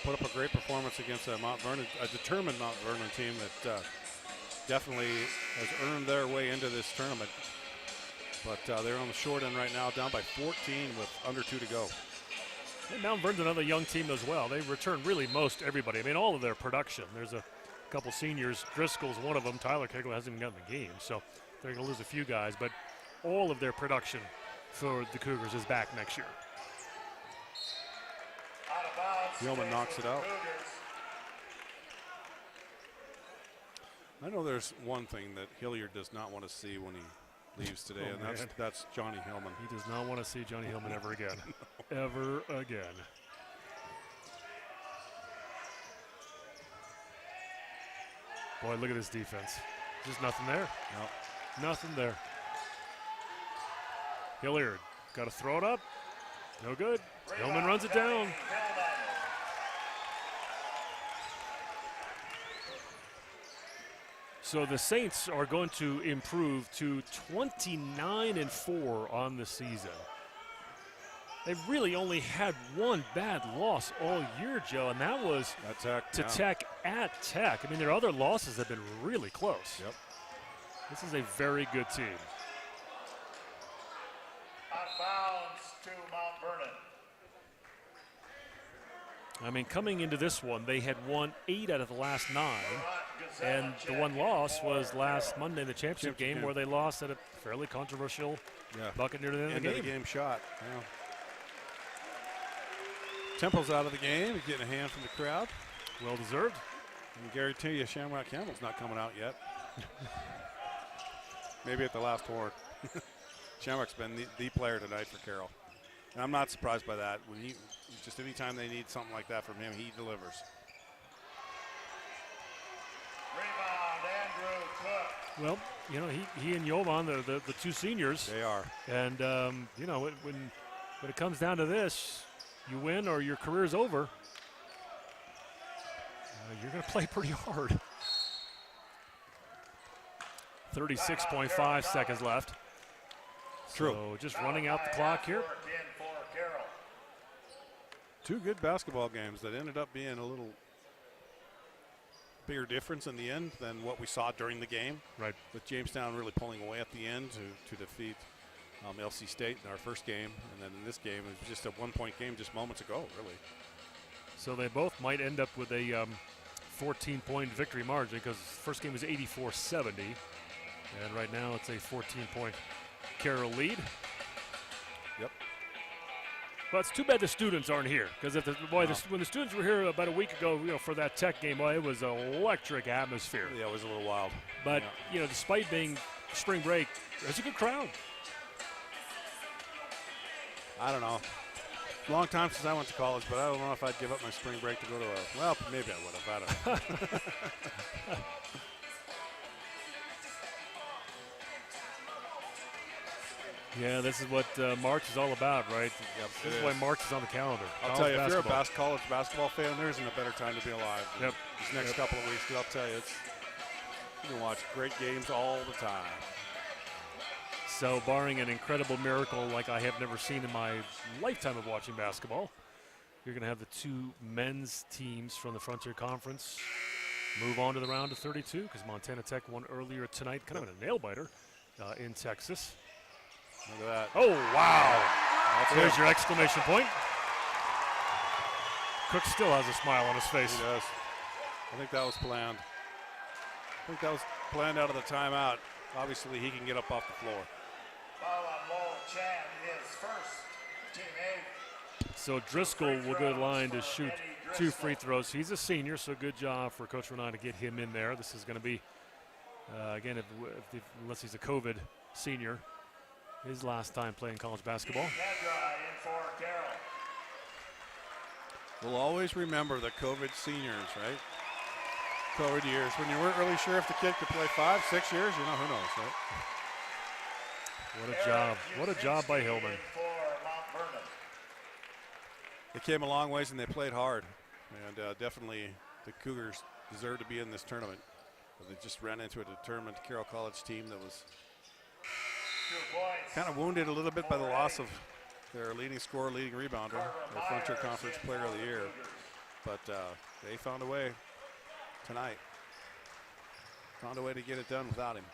put up a great performance against a determined Mount Vernon team that definitely has earned their way into this tournament. But they're on the short end right now, down by 14 with under 2 to go. And Mount Vernon's another young team as well. They return really most everybody. I mean, all of their production. There's a couple seniors. Driscoll's one of them. Tyler Kegel hasn't even gotten the game, so they're going to lose a few guys. But all of their production for the Cougars is back next year. Yeoman knocks it out. I know there's one thing that Hilliard does not want to see when he leaves today, and that's Johnny Hillman. He does not want to see Johnny Hillman ever again. Ever again. Boy, look at this defense. There's nothing there. No. Nothing there. Hilliard got to throw it up. No good. Hillman runs it down. So the Saints are going to improve to 29-4 on the season. They've really only had one bad loss all year, Joe, and that was to Tech at Tech. I mean, their other losses have been really close. Yep. This is a very good team. Out of bounds to Mount Vernon. I mean, coming into this one, they had won 8 out of the last 9. And the one loss was last Monday, the championship game, where they lost at a fairly controversial bucket near the end of the game. Shot. Yeah. Temple's out of the game. He's getting a hand from the crowd. Well deserved. And guarantee you, Shamrock Campbell's not coming out yet. Maybe at the last horn. Shamrock's been the player tonight for Carroll. And I'm not surprised by that. When just anytime they need something like that from him, he delivers. Rebound, Andrew Cook. Well, you know, he and Jovan, the two seniors. They are. And, you know, when it comes down to this, you win or your career's over. You're going to play pretty hard. 36.5 seconds left. True. So just running out the clock here. Two good basketball games that ended up being a little bigger difference in the end than what we saw during the game. Right. With Jamestown really pulling away at the end to defeat LC State in our first game. And then in this game, it was just a one-point game just moments ago, really. So they both might end up with a 14-point victory margin because the first game was 84-70. And right now it's a 14-point Carroll lead. Yep. Well, it's too bad the students aren't here, because when the students were here about a week ago, for that Tech game, boy, it was an electric atmosphere. Yeah, it was a little wild. But despite being spring break, there's a good crowd. I don't know. Long time since I went to college, but I don't know if I'd give up my spring break to go to well, maybe I would have. I don't know. Yeah, this is what March is all about, right? Yep, this is why March is on the calendar. I'll tell you, if you're a college basketball fan, there isn't a better time to be alive than these next couple of weeks. I'll tell you, you can watch great games all the time. So barring an incredible miracle like I have never seen in my lifetime of watching basketball, you're going to have the two men's teams from the Frontier Conference move on to the round of 32, because Montana Tech won earlier tonight, kind of a nail-biter in Texas. Look at that. Oh, wow. There's your exclamation point. Cook still has a smile on his face. He does. I think that was planned. I think that was planned out of the timeout. Obviously, he can get up off the floor. Foul on Lowell Chan, his first, team eight. So Driscoll will go to the line to shoot 2 free throws. He's a senior, so good job for Coach Vernon to get him in there. This is going to be, again, unless he's a COVID senior, his last time playing college basketball. In for Carroll. We'll always remember the COVID seniors, right? COVID years, when you weren't really sure if the kid could play 5, 6 years, who knows, right? What a job. What a job by Hillman. They came a long ways and they played hard. And definitely the Cougars deserve to be in this tournament. But they just ran into a determined Carroll College team that was kind of wounded a little bit by the loss of their leading scorer, leading rebounder, their Frontier Conference Player of the Year. But they found a way tonight. Found a way to get it done without him.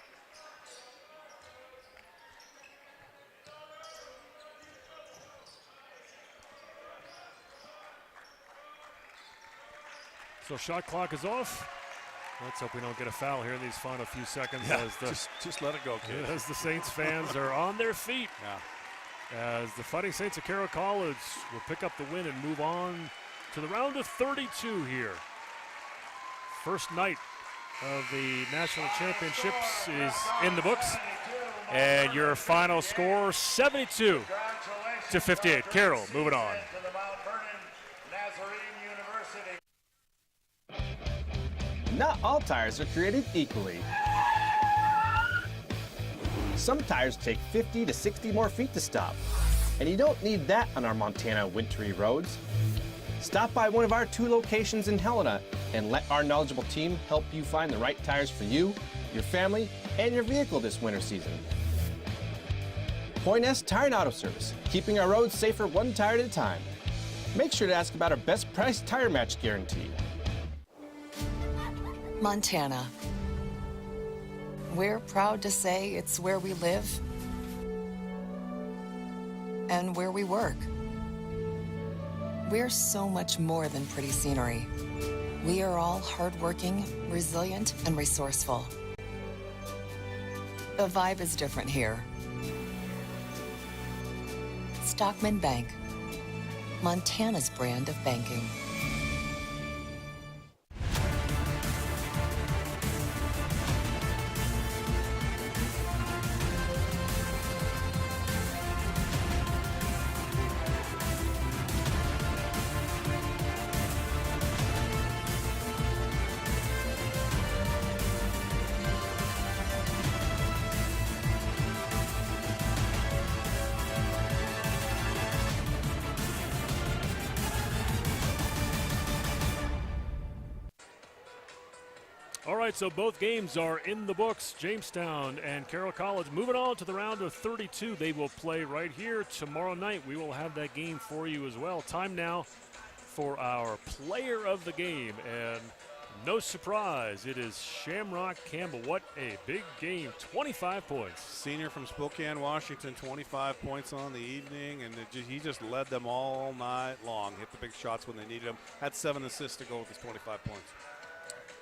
So shot clock is off. Let's hope we don't get a foul here in these final few seconds. Yeah, as just let it go, kid. As the Saints fans are on their feet. Yeah. As the Fighting Saints of Carroll College will pick up the win and move on to the round of 32 here. First night of the national championships is in the books. And your final score, 72 to 58. Carroll moving on. To the Mount Vernon Nazarene University. Not all tires are created equally. Some tires take 50 to 60 more feet to stop. And you don't need that on our Montana wintry roads. Stop by one of our 2 locations in Helena and let our knowledgeable team help you find the right tires for you, your family, and your vehicle this winter season. Point S Tire and Auto Service, keeping our roads safer 1 tire at a time. Make sure to ask about our best price tire match guarantee. Montana. We're proud to say it's where we live and where we work. We're so much more than pretty scenery. We are all hardworking, resilient, and resourceful. The vibe is different here. Stockman Bank, Montana's brand of banking. All right, so both games are in the books. Jamestown and Carroll College moving on to the round of 32. They will play right here tomorrow night. We will have that game for you as well. Time now for our player of the game. And no surprise, it is Shamrock Campbell. What a big game, 25 points. Senior from Spokane, Washington, 25 points on the evening, and he just led them all night long. Hit the big shots when they needed them. Had 7 assists to go with his 25 points.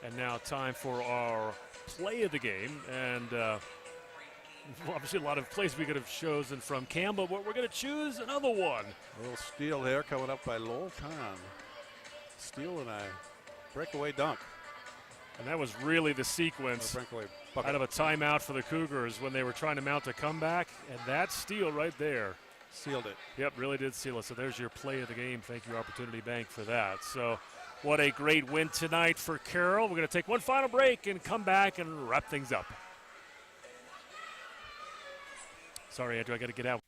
And now time for our play of the game. And Obviously, a lot of plays we could have chosen from Campbell, but we're going to choose another one. A little steal here coming up by Lowell Khan. Steal and a breakaway dunk. And that was really the sequence out of a timeout for the Cougars when they were trying to mount a comeback. And that steal right there. Sealed it. Yep, really did seal it. So there's your play of the game. Thank you, Opportunity Bank, for that. So what a great win tonight for Carroll. We're going to take one final break and come back and wrap things up. Sorry, Andrew, I got to get out.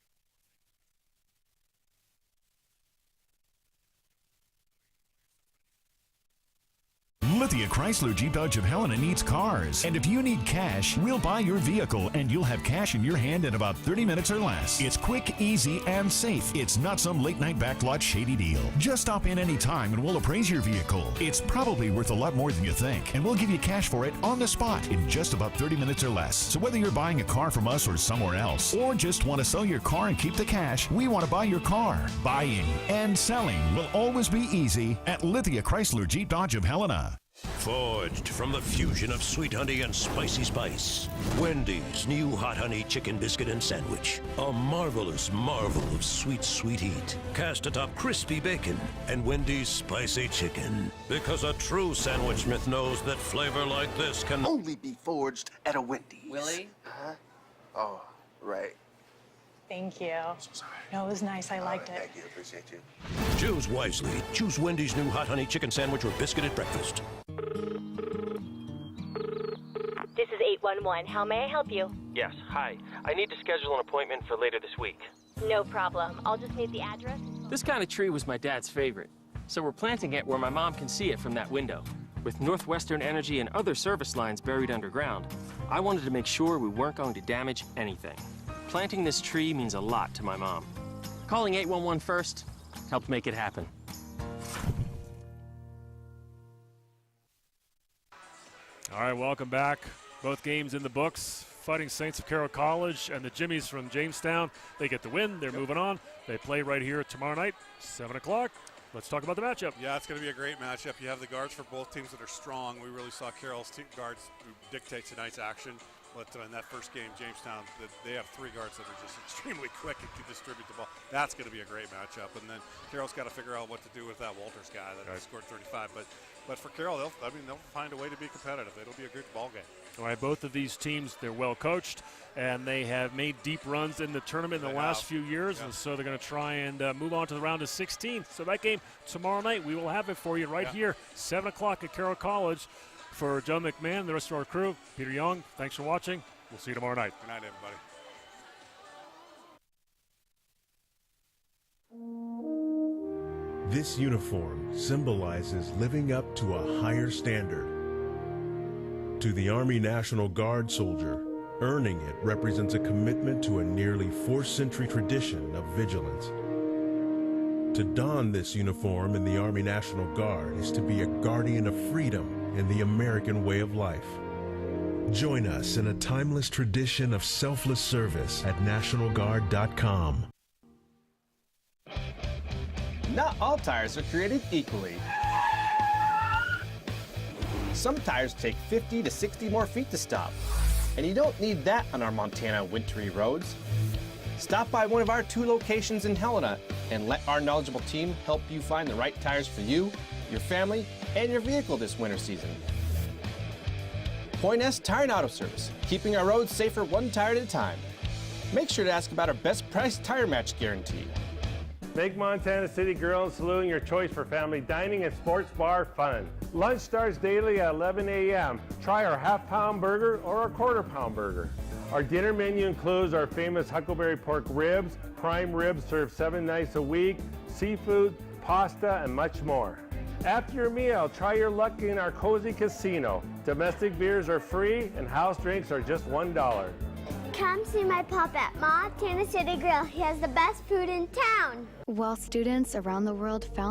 Lithia Chrysler Jeep Dodge of Helena needs cars. And if you need cash, we'll buy your vehicle and you'll have cash in your hand in about 30 minutes or less. It's quick, easy, and safe. It's not some late night backlot shady deal. Just stop in any time and we'll appraise your vehicle. It's probably worth a lot more than you think, and we'll give you cash for it on the spot in just about 30 minutes or less. So whether you're buying a car from us or somewhere else, or just want to sell your car and keep the cash, we want to buy your car. Buying and selling will always be easy at Lithia Chrysler Jeep Dodge of Helena. Forged from the fusion of sweet honey and spicy spice, Wendy's new hot honey chicken biscuit and sandwich. A marvelous marvel of sweet, sweet heat. Cast atop crispy bacon and Wendy's spicy chicken. Because a true sandwich smith knows that flavor like this can only be forged at a Wendy's. Willie? Huh? Oh, right. Thank you. So sorry. No, it was nice. I liked it. Thank you. Appreciate you. choose wisely. Choose Wendy's new hot honey chicken sandwich or biscuit at breakfast. This is 811. How may I help you? Yes, hi. I need to schedule an appointment for later this week. No problem. I'll just need the address. This kind of tree was my dad's favorite, so we're planting it where my mom can see it from that window. With Northwestern Energy and other service lines buried underground, I wanted to make sure we weren't going to damage anything. Planting this tree means a lot to my mom. Calling 811 first helped make it happen. All right, welcome back. Both games in the books. Fighting Saints of Carroll College and the Jimmies from Jamestown. They get the win. They're moving on. They play right here tomorrow night, 7 o'clock. Let's talk about the matchup. Yeah, it's going to be a great matchup. You have the guards for both teams that are strong. We really saw Carroll's guards dictate tonight's action. But in that first game, Jamestown, they have three guards that are just extremely quick and can distribute the ball. That's going to be a great matchup. And then Carroll's got to figure out what to do with that Walters guy that scored 35. But for Carroll, they'll find a way to be competitive. It'll be a good ball game. All right, both of these teams, they're well coached, and they have made deep runs in the tournament in the last few years, and so they're going to try and move on to the round of 16. So that game tomorrow night, we will have it for you right here, 7 o'clock at Carroll College. For Joe McMahon, the rest of our crew, Peter Young, thanks for watching. We'll see you tomorrow night. Good night, everybody. This uniform symbolizes living up to a higher standard. To the Army National Guard soldier, earning it represents a commitment to a nearly 4th-century tradition of vigilance. To don this uniform in the Army National Guard is to be a guardian of freedom and the American way of life. Join us in a timeless tradition of selfless service at NationalGuard.com. Not all tires are created equally. Some tires take 50 to 60 more feet to stop, and you don't need that on our Montana wintry roads. Stop by one of our 2 locations in Helena and let our knowledgeable team help you find the right tires for you, your family, and your vehicle this winter season. Point S Tire and Auto Service, keeping our roads safer one tire at a time. Make sure to ask about our best price tire match guarantee. Make Montana City Grill and Saloon your choice for family dining and sports bar fun. Lunch starts daily at 11 a.m. Try our half-pound burger or our quarter-pound burger. Our dinner menu includes our famous Huckleberry pork ribs, prime ribs served 7 nights a week, seafood, pasta, and much more. After your meal, try your luck in our cozy casino. Domestic beers are free and house drinks are just $1. Come see my pop at Montana City Grill. He has the best food in town. While students around the world found